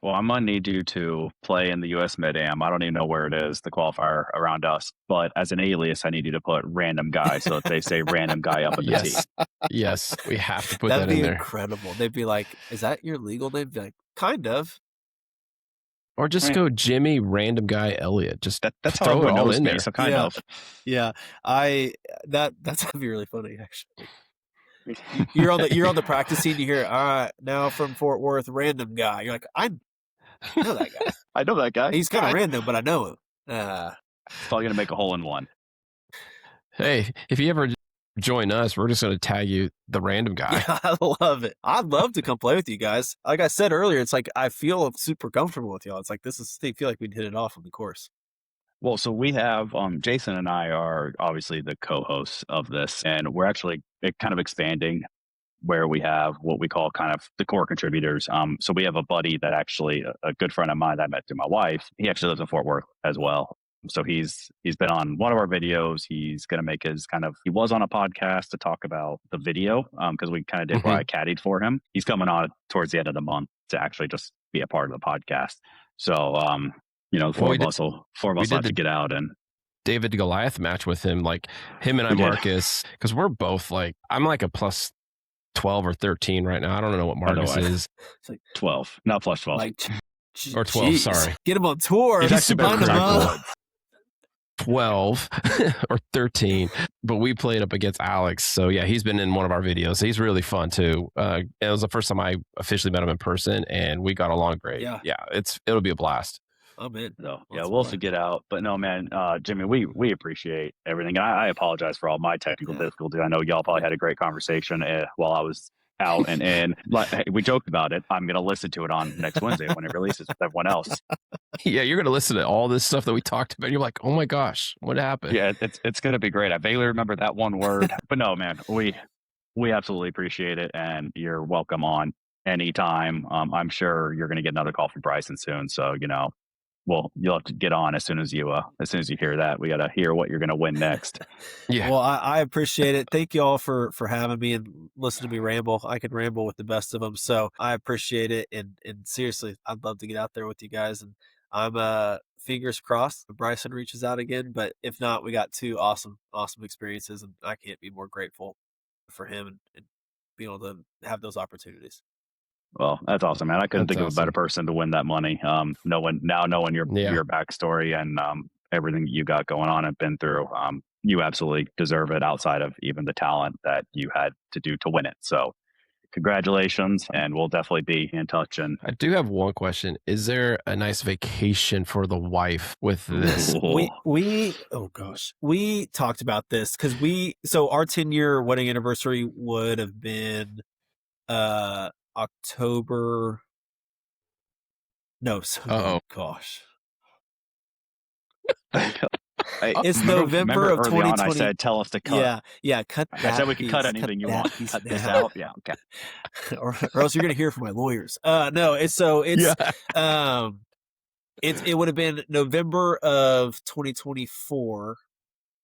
Well, I'm going to need you to play in the US Mid-Am. I don't even know where it is, the qualifier around us. But as an alias, I need you to put random guy so that they say random guy up at the tee. Yes, we have to put that in there. That'd be incredible. They'd be like, is that your legal name? Be like, kind of. Or just go Jimmy random guy Elliot. Just that's throw how it all knows in me, there. so kind of. Yeah. That's gonna be really funny, actually. You're on the practice scene, you hear, all right, now from Fort Worth, random guy. You're like, I know that guy. I know that guy. He's kind of random, but I know him. Probably going to make a hole in one. Hey, if you ever join us, we're just going to tag you the random guy. Yeah, I love it. I'd love to come play with you guys. Like I said earlier, it's like I feel super comfortable with y'all. It's like I feel like we'd hit it off on the course. Well, so we have Jason and I are obviously the co-hosts of this, and we're actually kind of expanding where we have what we call kind of the core contributors. So we have a buddy that actually, a good friend of mine that I met through my wife, he actually lives in Fort Worth as well. So he's been on one of our videos. He's going to make he was on a podcast to talk about the video because we kind of did where I caddied for him. He's coming on towards the end of the month to actually just be a part of the podcast. So, four of us will have to get out and David Goliath match with him, like him and I, Marcus, because we're both like, I'm like a plus 12 or 13 right now. I don't know what Marcus is. It's like 12, not plus 12. Or 12, sorry. Get him on tour. He's 12 or 13, but we played up against Alex. So yeah, he's been in one of our videos. He's really fun too. It was the first time I officially met him in person, and we got along great. Yeah, it'll be a blast. I'm in. So yeah, we'll have to get out. But no, man, Jimmy, we appreciate everything. And I apologize for all my technical difficulties. I know y'all probably had a great conversation while I was out and in. Like, we joked about it. I'm going to listen to it on next Wednesday when it releases with everyone else. Yeah, you're going to listen to all this stuff that we talked about. You're like, oh my gosh, what happened? Yeah, it's going to be great. I vaguely remember that one word. But no, man, we absolutely appreciate it. And you're welcome on anytime. I'm sure you're going to get another call from Bryson soon. So, well, you'll have to get on as soon as you hear that. We got to hear what you're going to win next. Yeah. Well, I appreciate it. Thank you all for having me and listening to me ramble. I could ramble with the best of them. So I appreciate it. And seriously, I'd love to get out there with you guys. And I'm fingers crossed if Bryson reaches out again. But if not, we got two awesome experiences. And I can't be more grateful for him and being able to have those opportunities. Well, that's awesome, man. I couldn't think of a better awesome. person to win that money. Knowing your backstory and everything that you got going on and been through, you absolutely deserve it outside of even the talent that you had to do to win it. So congratulations, and we'll definitely be in touch. And I do have one question. Is there a nice vacation for the wife with this? We talked about this because so our 10-year wedding anniversary would have been October. No, gosh. It's November of 2020. I said, tell us to cut. Yeah, cut that. I said we could cut anything you want. Cut this out. Yeah, okay. or else you're going to hear from my lawyers. No, it would have been November of 2024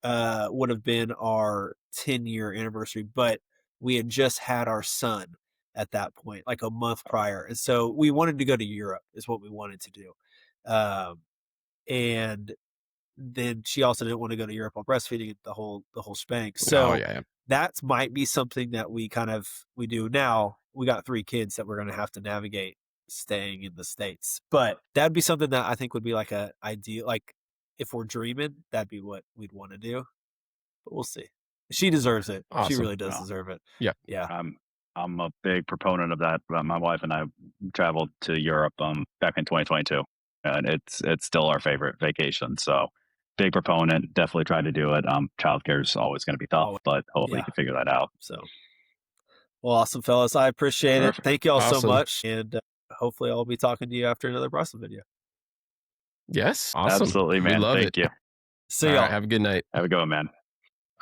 would have been our 10-year anniversary, but we had just had our son at that point, like a month prior. And so we wanted to go to Europe is what we wanted to do. And then she also didn't want to go to Europe while breastfeeding the whole shebang. So that might be something that we do now. We got 3 kids that we're going to have to navigate staying in the States, but that'd be something that I think would be like a ideal, like if we're dreaming, that'd be what we'd want to do, but we'll see. She deserves it. Awesome. She really does deserve it. Yeah. I'm a big proponent of that. My wife and I traveled to Europe back in 2022, and it's still our favorite vacation. So big proponent, definitely try to do it. Childcare is always going to be tough, but hopefully you can figure that out. So, well, awesome, fellas. I appreciate it. Thank you all so much. And hopefully I'll be talking to you after another Bryson video. Yes. Awesome. Absolutely, man. Thank you. See y'all. Right, have a good night. Have a good one, man.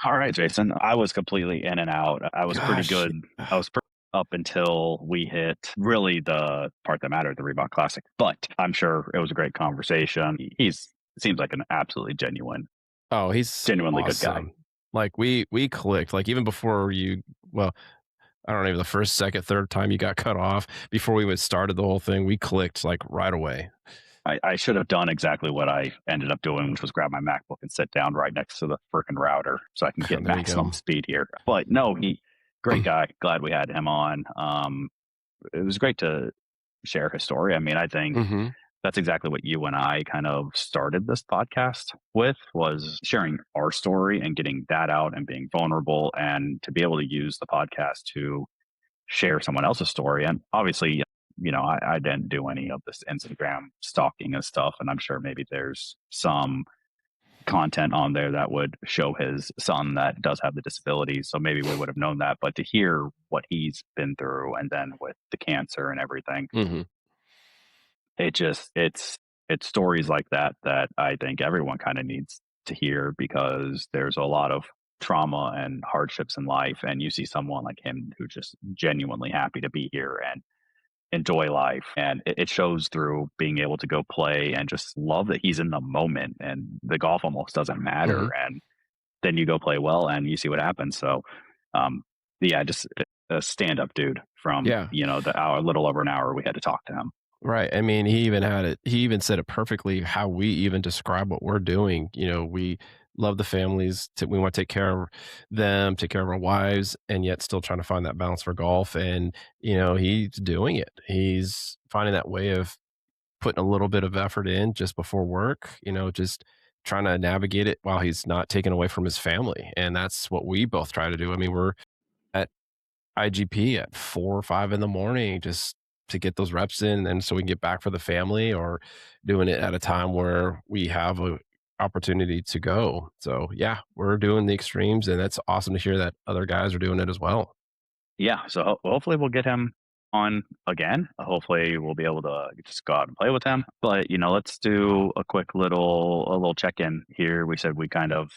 All right, Jason. I was completely in and out. I was pretty good. I was up until we hit really the part that mattered, the Reebok Classic. But I'm sure it was a great conversation. Seems like an absolutely genuine. Oh, he's genuinely awesome. Good guy. Like we clicked. Like even before I don't know, the first, second, third time you got cut off, before we even started the whole thing, we clicked like right away. I should have done exactly what I ended up doing, which was grab my MacBook and sit down right next to the freaking router so I can get maximum speed here. But no, great guy. Glad we had him on. It was great to share his story. I mean, I think that's exactly what you and I kind of started this podcast with, was sharing our story and getting that out and being vulnerable, and to be able to use the podcast to share someone else's story. And obviously, I didn't do any of this Instagram stalking and stuff. And I'm sure maybe there's some content on there that would show his son that does have the disability. So maybe we would have known that. But to hear what he's been through, and then with the cancer and everything, it's stories like that I think everyone kind of needs to hear, because there's a lot of trauma and hardships in life. And you see someone like him who's just genuinely happy to be here and enjoy life, and it shows through being able to go play and just love that he's in the moment, and the golf almost doesn't matter. And then you go play well and you see what happens. So just a stand-up dude from the hour, little over an hour we had to talk to him. Right. I mean, he even said it perfectly how we even describe what we're doing. We love the families. We want to take care of them, take care of our wives, and yet still trying to find that balance for golf. And, he's doing it. He's finding that way of putting a little bit of effort in just before work, just trying to navigate it while he's not taken away from his family. And that's what we both try to do. I mean, we're at IGP at 4 or 5 in the morning, just to get those reps in, and so we can get back for the family, or doing it at a time where we have a opportunity to go. So we're doing the extremes, and that's awesome to hear that other guys are doing it as well. So hopefully we'll get him on again. Hopefully we'll be able to just go out and play with him. But let's do a quick little check-in here. We said we kind of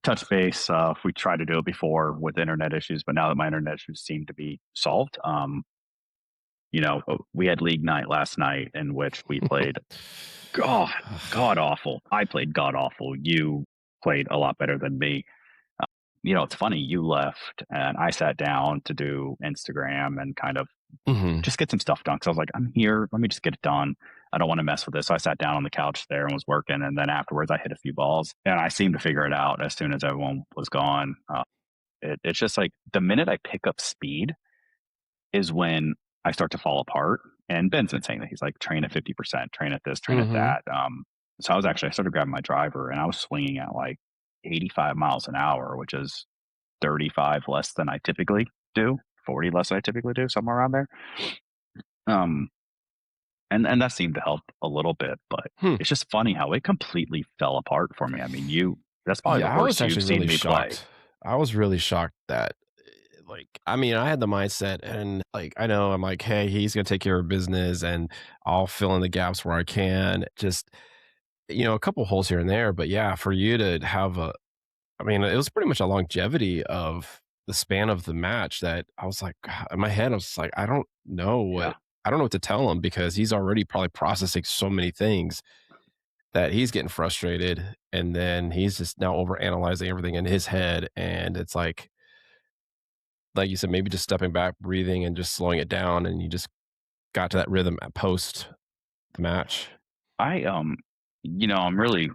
touch base. We tried to do it before with internet issues, but now that my internet issues seem to be solved, we had league night last night, in which we played god awful. I played god awful. You played a lot better than me. It's funny, you left and I sat down to do Instagram and kind of just get some stuff done. Cause I was like, I'm here, let me just get it done. I don't want to mess with this. So I sat down on the couch there and was working. And then afterwards I hit a few balls, and I seemed to figure it out as soon as everyone was gone. It's just like the minute I pick up speed is when I start to fall apart. And Ben's been saying that he's like, train at 50%, train at this, train at that. So I started grabbing my driver and I was swinging at like 85 miles an hour, which is 35 less than I typically do, 40 less than I typically do, somewhere around there. And that seemed to help a little bit, but it's just funny how it completely fell apart for me. I mean, that's probably the worst you've seen me play. I was really shocked that, like, I mean, I had the mindset and like, I know I'm like, hey, he's going to take care of business and I'll fill in the gaps where I can. Just, a couple holes here and there. But yeah, for you to have I mean, it was pretty much a longevity of the span of the match that I was like, in my head, I was like, I don't know what to tell him because he's already probably processing so many things that he's getting frustrated. And then he's just now overanalyzing everything in his head. And it's like you said, maybe just stepping back, breathing, and just slowing it down. And you just got to that rhythm at post the match. I'm really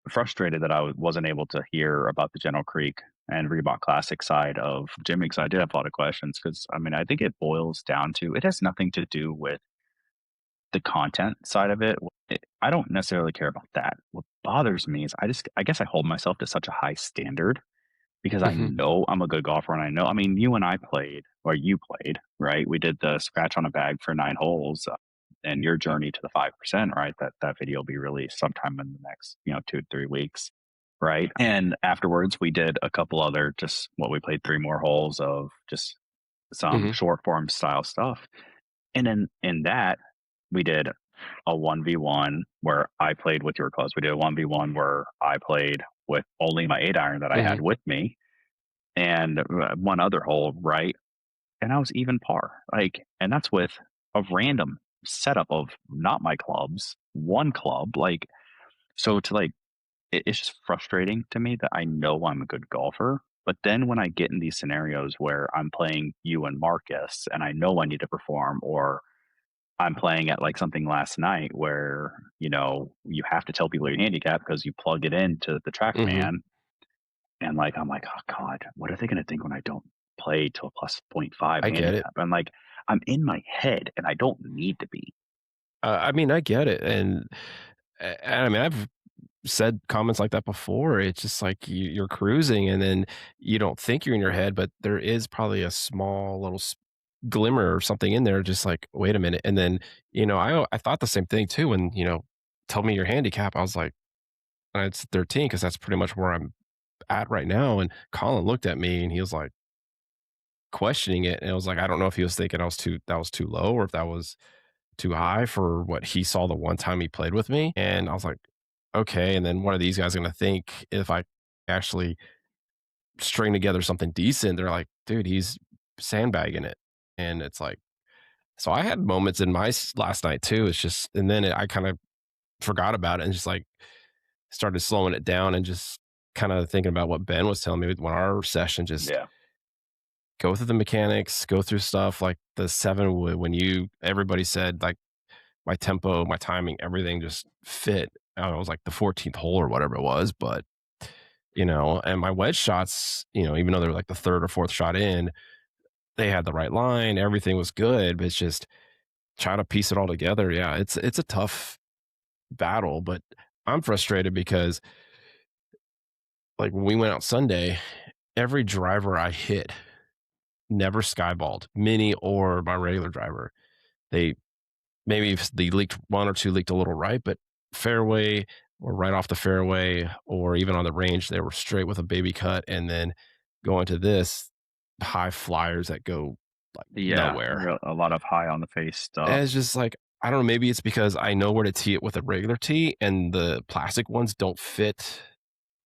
frustrated that I wasn't able to hear about the General Creek and Reebok Classic side of Jimmy, because I did have a lot of questions. Because I mean, I think it boils down to, it has nothing to do with the content side of it. I don't necessarily care about that. What bothers me is I guess I hold myself to such a high standard because I know I'm a good golfer, and I know, I mean, you and I played, or you played, right? We did the scratch on a bag for 9 holes. And your journey to the 5%, right? That video will be released sometime in the next, 2 to 3 weeks, right? And afterwards, we did a couple other we played 3 more holes of just some short form style stuff. And in that, we did a 1v1 where I played with your clubs. We did a 1v1 where I played with only my 8-iron that I had with me, and one other hole, right? And I was even par, and that's with a random setup of not my clubs, one club. So it's just frustrating to me that I know I'm a good golfer, but then when I get in these scenarios where I'm playing you and Marcus and I know I need to perform, or I'm playing at like something last night where, you have to tell people your handicap because you plug it into the TrackMan. And I'm like, oh God, what are they going to think when I don't play to a plus 0.5 handicap? I'm like, I'm in my head and I don't need to be. I mean, I get it. And I mean, I've said comments like that before. It's just like you're cruising and then you don't think you're in your head, but there is probably a small little glimmer or something in there. Just like, wait a minute. And then, I thought the same thing too. When, tell me your handicap, I was like, it's 13 because that's pretty much where I'm at right now. And Colin looked at me and he was like questioning it. And it was like, I don't know if he was thinking that was too low or if that was too high for what he saw the one time he played with me. And I was like, okay. And then what are these guys going to think if I actually string together something decent? They're like, dude, he's sandbagging it. And it's like, so I had moments in my last night too. It's just, and then I kind of forgot about it and just like started slowing it down and just kind of thinking about what Ben was telling me when our session, just go through the mechanics, go through stuff like the 7 wood, when everybody said like my tempo, my timing, everything just fit. I don't know, it was like the 14th hole or whatever it was, but and my wedge shots, even though they're like the 3rd or 4th shot in, they had the right line, everything was good, but it's just trying to piece it all together. Yeah, it's a tough battle, but I'm frustrated because like when we went out Sunday, every driver I hit never skyballed, mini or my regular driver. They leaked one or two leaked a little right, but fairway or right off the fairway or even on the range, they were straight with a baby cut. And then going to this, high flyers that go like nowhere. A lot of high on the face stuff. And it's just like, I don't know, maybe it's because I know where to tee it with a regular tee and the plastic ones don't fit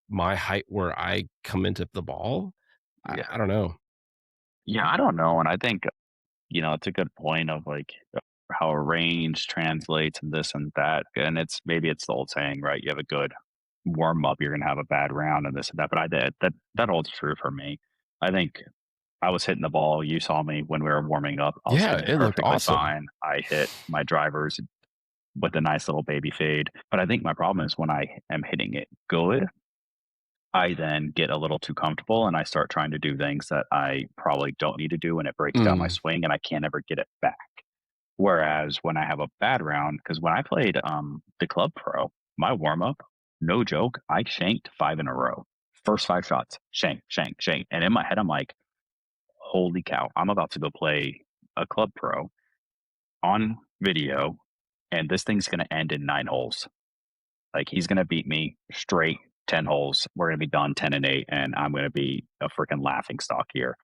my height where I come into the ball. I don't know. Yeah, I don't know. And I think, it's a good point of like how a range translates and this and that. And maybe it's the old saying, right? You have a good warm up, you're going to have a bad round and this and that. But that holds true for me. I think I was hitting the ball. You saw me when we were warming up. It looked awesome. Fine. I hit my drivers with a nice little baby fade. But I think my problem is when I am hitting it good, I then get a little too comfortable and I start trying to do things that I probably don't need to do, and it breaks down my swing and I can't ever get it back. Whereas when I have a bad round, because when I played the Club Pro, my warm up, no joke, I shanked 5 in a row. First 5 shots, shank, shank, shank. And in my head, I'm like, holy cow, I'm about to go play a Club Pro on video, and this thing's going to end in 9 holes. Like, he's going to beat me straight 10 holes. We're going to be done 10 and 8, and I'm going to be a freaking laughing stock here.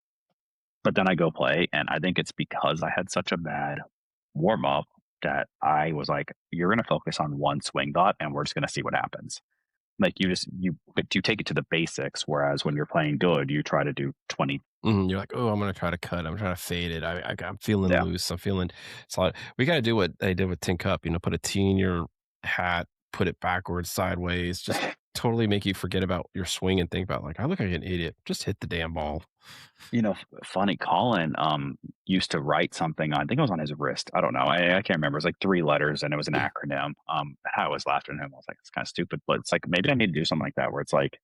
But then I go play, and I think it's because I had such a bad warm up that I was like, you're going to focus on one swing dot, and we're just going to see what happens. Like, you take it to the basics, whereas when you're playing good, you try to do 20. You're like, oh, I'm going to try to cut. I'm trying to fade it. I'm feeling loose. I'm feeling solid. We got to do what they did with Tin Cup, put a tee in your hat, put it backwards, sideways, just totally make you forget about your swing and think about, like, I look like an idiot. Just hit the damn ball. Funny, Colin used to write something on, I think it was on his wrist. I don't know. I can't remember. It was like 3 letters and it was an acronym. I always laughed at him. I was like, it's kind of stupid, but it's like, maybe I need to do something like that where it's like,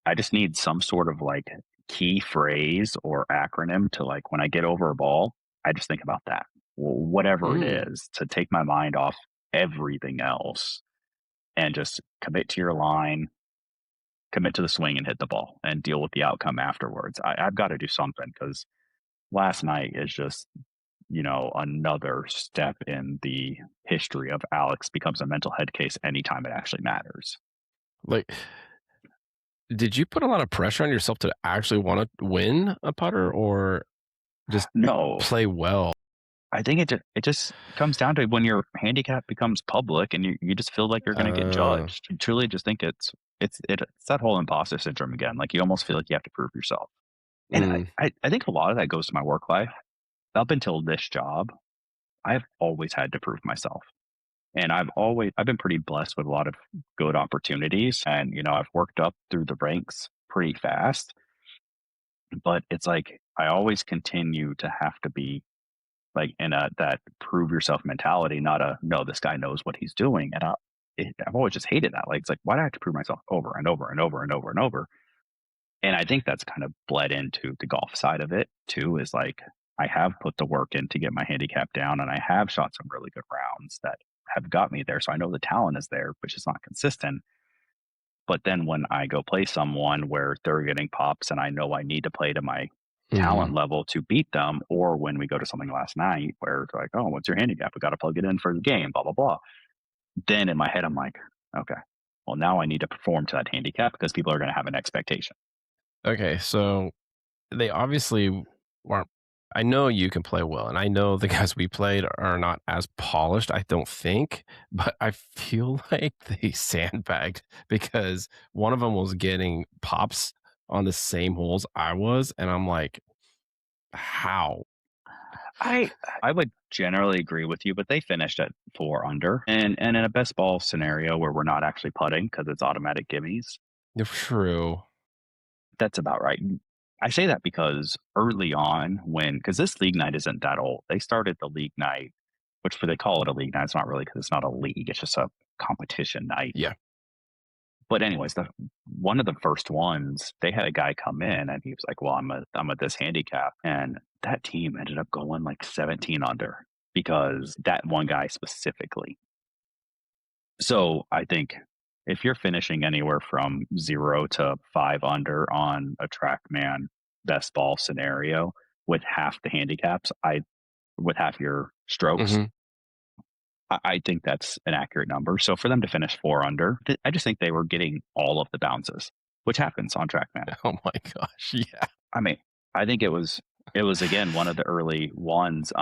I just need some sort of like key phrase or acronym to, like, when I get over a ball, I just think about that. Whatever it is, to take my mind off everything else and just commit to your line, commit to the swing and hit the ball and deal with the outcome afterwards. I've got to do something, because last night is just, another step in the history of Alex becomes a mental head case anytime it actually matters. Like, did you put a lot of pressure on yourself to actually want to win a putter, or just play well? I think it just comes down to when your handicap becomes public and you just feel like you're going to get judged. You truly just think it's that whole imposter syndrome again. Like, you almost feel like you have to prove yourself. And I think a lot of that goes to my work life. Up until this job, I've always had to prove myself. And I've been pretty blessed with a lot of good opportunities. And, I've worked up through the ranks pretty fast. But it's like, I always continue to have to be like in that prove yourself mentality, not no, this guy knows what he's doing. And I've always just hated that. Like, it's like, why do I have to prove myself over and over and over and over and over? And I think that's kind of bled into the golf side of it too, is like, I have put the work in to get my handicap down, and I have shot some really good rounds that have got me there. So I know the talent is there, but it's not consistent. But then when I go play someone where they're getting pops and I know I need to play to my talent level to beat them, or when we go to something last night where it's like, oh, what's your handicap? We got to plug it in for the game, blah, blah, blah. Then in my head, I'm like, okay, well, now I need to perform to that handicap because people are going to have an expectation. Okay, so they obviously weren't. I know you can play well, and I know the guys we played are not as polished, I don't think, but I feel like they sandbagged, because one of them was getting pops on the same holes I was, and I'm like, how? I would generally agree with you, but they finished at 4 under, and in a best ball scenario where we're not actually putting because it's automatic gimmies. True. That's about right. I say that because early on, because this league night isn't that old, they started the league night, which they call it a league night. It's not really, because it's not a league. It's just a competition night. Yeah. But anyways, one of the first ones, they had a guy come in and he was like, well, I'm at this handicap. And that team ended up going like 17 under because that one guy specifically. So I think if you're finishing anywhere from 0 to 5 under on a TrackMan best ball scenario with half the handicaps, with half your strokes, I think that's an accurate number. So for them to finish 4 under, I just think they were getting all of the bounces, which happens on TrackMan. Oh my gosh, yeah. I mean, I think it was again one of the early ones.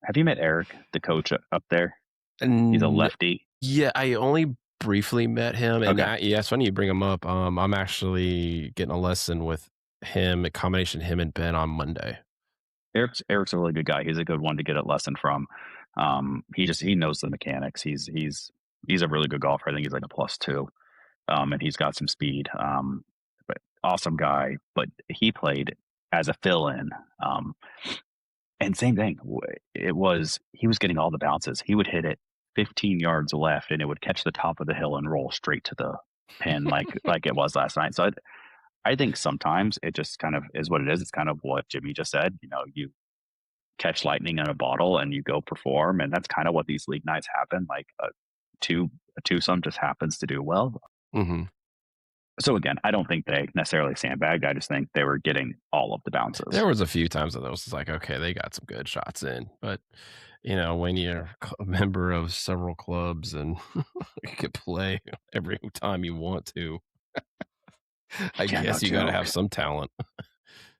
Have you met Eric, the coach up there? He's a lefty. Yeah, I only briefly met him, and it's funny you bring him up. I'm actually getting a lesson with him, a combination him and Ben, on Monday. Eric's a really good guy. He's a good one to get a lesson from. He knows the mechanics. He's a really good golfer. I think he's like a +2, and he's got some speed. But awesome guy. But he played as a fill-in, and same thing. He was getting all the bounces. He would hit it 15 yards left, and it would catch the top of the hill and roll straight to the pin, like it was last night. So I think sometimes it just kind of is what it is. It's kind of what Jimmy just said. catch lightning in a bottle and you go perform. And that's kind of what these league nights happen. Like a twosome just happens to do well. Mm-hmm. So again, I don't think they necessarily sandbagged. I just think they were getting all of the bounces. There was a few times that was like, okay, they got some good shots in, but when you're a member of several clubs and you could play every time you want to, I guess you got to have some talent.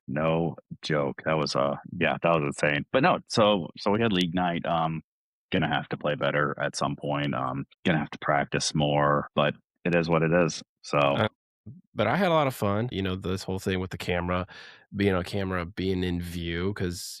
No joke. That was that was insane. But no, so we had league night. Gonna have to play better at some point. Gonna have to practice more, but it is what it is. So but I had a lot of fun, this whole thing with the camera, being on camera, being in view, because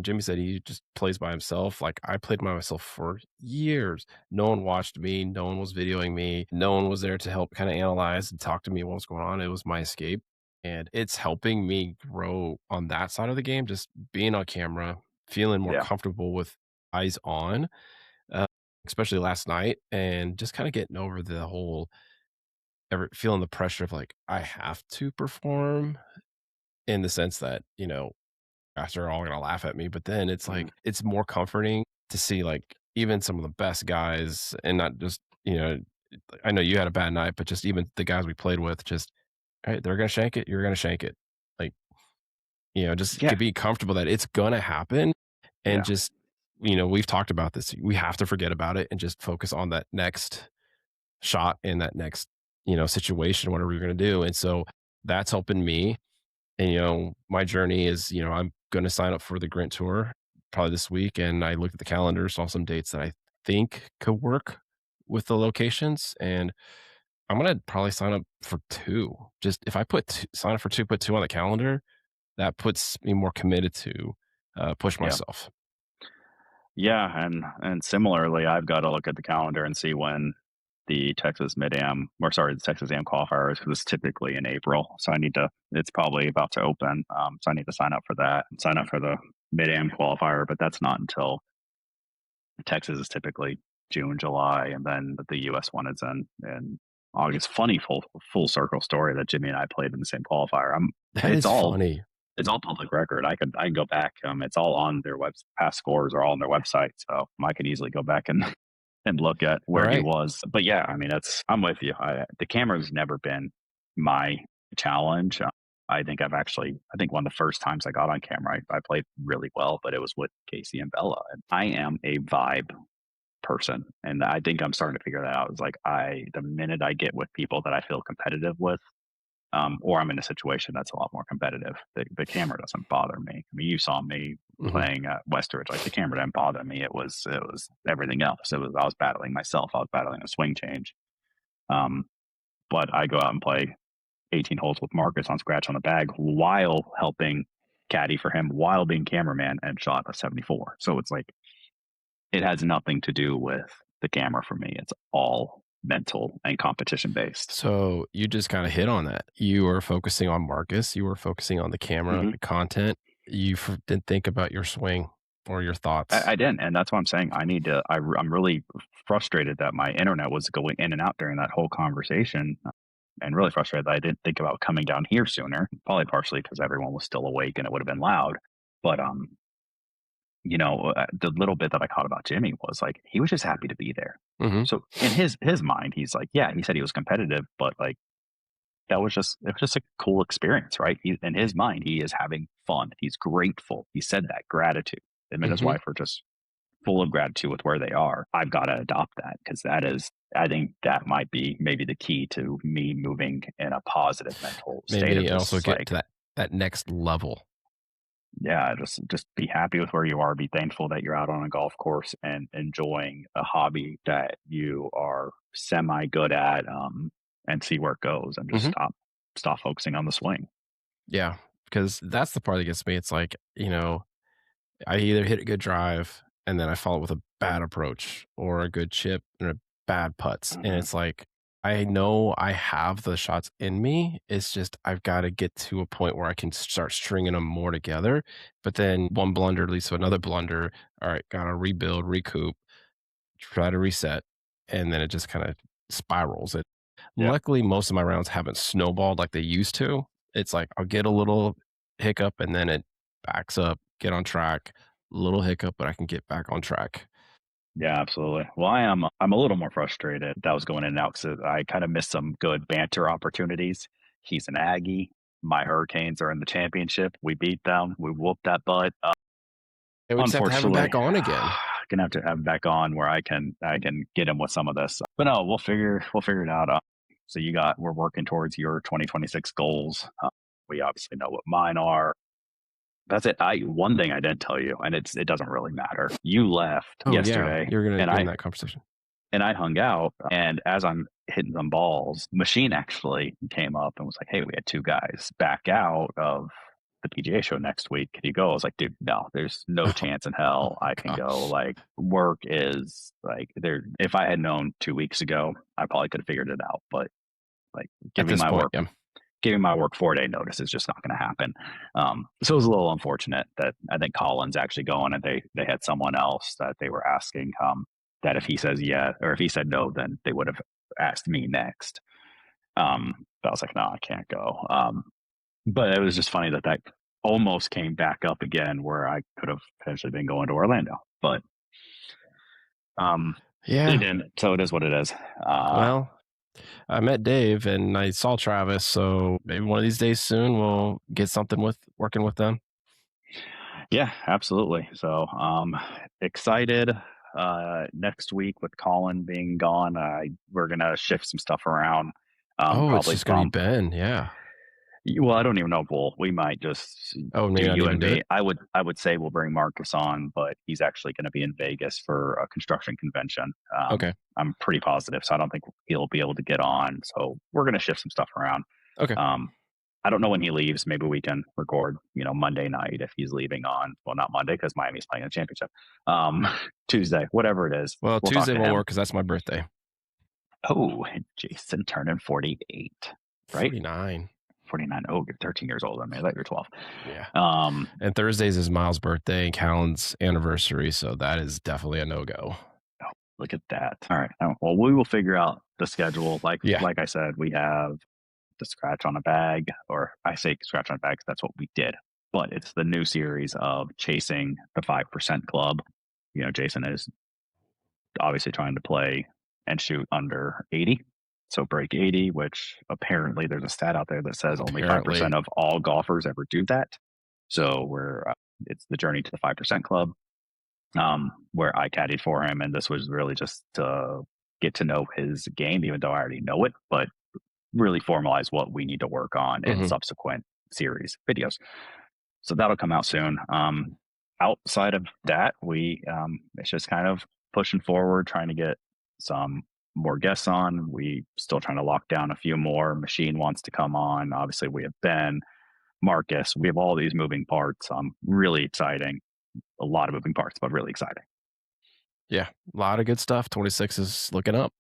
Jimmy said he just plays by himself. Like, I played by myself for years. No one watched me. No one was videoing me. No one was there to help kind of analyze and talk to me what was going on. It was my escape. And it's helping me grow on that side of the game, just being on camera, feeling more comfortable with eyes on, especially last night, and just kind of getting over the whole feeling the pressure of like, I have to perform, in the sense that, guys are all gonna laugh at me, but then it's like, it's more comforting to see like even some of the best guys, and not just, I know you had a bad night, but just even the guys we played with, just, all right, they're gonna shank it, you're gonna shank it. Like, just to be comfortable that it's gonna happen, and just, we've talked about this. We have to forget about it and just focus on that next shot and that next, situation, whatever we're gonna do. And so that's helping me. And my journey is, I'm going to sign up for the Grint Tour probably this week, and I looked at the calendar, saw some dates that I think could work with the locations, and I'm going to probably sign up for 2. Just if I sign up for 2, put 2 on the calendar, that puts me more committed to push myself. Yeah, and similarly, I've got to look at the calendar and see when the Texas Am qualifier is, because it's typically in April. So it's probably about to open. So I need to sign up for that and sign up for the Mid-Am qualifier, but that's not until Texas is typically June, July, and then the US one is in August. Funny full circle story that Jimmy and I played in the same qualifier. Funny. It's all public record. I can go back. It's all on their past scores are all on their website. So I can easily go back and look at where he was. But yeah, I'm with you. The camera's never been my challenge. I think one of the first times I got on camera, I played really well, but it was with Casey and Bella. And I am a vibe person. And I think I'm starting to figure that out. It's like the minute I get with people that I feel competitive with, or I'm in a situation that's a lot more competitive, the camera doesn't bother me. You saw me playing at Westridge. Like, the camera didn't bother me. It was everything else. I was battling myself. I was battling a swing change. But I go out and play 18 holes with Marcus on scratch on the bag while helping caddy for him, while being cameraman, and shot a 74. So it's like, it has nothing to do with the camera for me. It's all mental and competition based. So you just kind of hit on that. You were focusing on Marcus. You were focusing on the camera, the content. You didn't think about your swing or your thoughts. I didn't, and that's what I'm saying. I'm really frustrated that my internet was going in and out during that whole conversation, and really frustrated that I didn't think about coming down here sooner. Probably partially because everyone was still awake and it would have been loud. But the little bit that I caught about Jimmy was like, he was just happy to be there. So in his mind, he's like, yeah, he said he was competitive, but like, it was just a cool experience, right? In his mind, he is having fun. He's grateful. He said that gratitude. Him and his wife are just full of gratitude with where they are. I've got to adopt that, because I think that might be maybe the key to me moving in a positive mental state. Maybe also get to that next level. Yeah, just be happy with where you are. Be thankful that you're out on a golf course and enjoying a hobby that you are semi good at, and see where it goes, and just stop focusing on the swing. Yeah, because that's the part that gets me. It's like, I either hit a good drive and then I follow it with a bad approach, or a good chip and a bad putts. And it's like, I know I have the shots in me. It's just, I've got to get to a point where I can start stringing them more together. But then one blunder leads to another blunder. All right, got to rebuild, recoup, try to reset. And then it just kind of spirals. Luckily, most of my rounds haven't snowballed like they used to. It's like, I'll get a little hiccup and then it backs up get on track. Little hiccup, but I can get back on track. Yeah, absolutely. Well, I'm a little more frustrated that was going in and out because I kind of missed some good banter opportunities. He's an Aggie. My Hurricanes are in the championship. We beat them. We whooped that butt. We just have to have him back on again. Gonna have to have him back on where I can get him with some of this. But no, we'll figure it out. So we're working towards your 2026 goals. We obviously know what mine are. That's it. One thing I didn't tell you, and it doesn't really matter. You left yesterday. Yeah. You're gonna get in that conversation. And I hung out, and as I'm hitting some balls, Machine actually came up and was like, "Hey, we had 2 guys back out of the PGA show next week. Can you go?" I was like, "Dude, no, there's no chance in hell I can go. Like, work is like there. If I had known 2 weeks ago, I probably could have figured it out. But like, giving my work 4-day notice is just not going to happen. So it was a little unfortunate that I think Colin's actually going, and they had someone else that they were asking that if he says yeah or if he said no, then they would have asked me next. But I was like, no, I can't go. But it was just funny that almost came back up again where I could have potentially been going to Orlando, but yeah, they didn't. So it is what it is. Well, I met Dave and I saw Travis, so maybe one of these days soon we'll get something with working with them. Yeah, absolutely. So excited. Next week with Colin being gone, we're gonna shift some stuff around. It's just gonna be Ben. Yeah. Well, I don't even know, Bull. We might just do you and me. I would say we'll bring Marcus on, but he's actually going to be in Vegas for a construction convention. Okay. I'm pretty positive, so I don't think he'll be able to get on. So we're going to shift some stuff around. Okay. I don't know when he leaves. Maybe we can record, Monday night if he's leaving on. Well, not Monday because Miami's playing the championship. Tuesday, whatever it is. Well, Tuesday won't work because that's my birthday. Oh, Jason turning 48, right? 49. 49. Oh, you're 13 years older than me. I thought you were 12. Yeah. And Thursday's is Miles' birthday and Callan's anniversary, so that is definitely a no-go. Oh, look at that. All right. Well, we will figure out the schedule. Like I said, we have the scratch on a bag, or I say scratch on a bag because that's what we did. But it's the new series of chasing the 5% club. Jason is obviously trying to play and shoot under 80. So break 80, which apparently there's a stat out there that says only 5% of all golfers ever do that. So it's the journey to the 5% club, where I caddied for him. And this was really just to get to know his game, even though I already know it, but really formalize what we need to work on in subsequent series videos. So that'll come out soon. Outside of that, it's just kind of pushing forward, trying to get some more guests on. We still trying to lock down a few more. Machine wants to come on. Obviously, we have Ben, Marcus. We have all these moving parts. Really exciting. A lot of moving parts, but really exciting. Yeah, a lot of good stuff. 26 is looking up.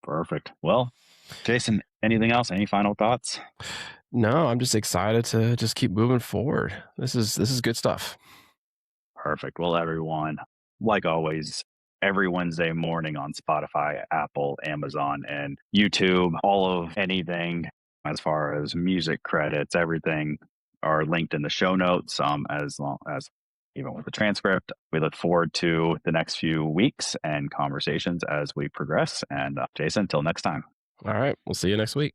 Perfect. Well, Jason, anything else? Any final thoughts? No, I'm just excited to just keep moving forward. This is good stuff. Perfect. Well, everyone, like always, every Wednesday morning on Spotify, Apple, Amazon, and YouTube, all of anything as far as music credits, everything are linked in the show notes, as long as even with the transcript. We look forward to the next few weeks and conversations as we progress. And Jason, until next time. All right. We'll see you next week.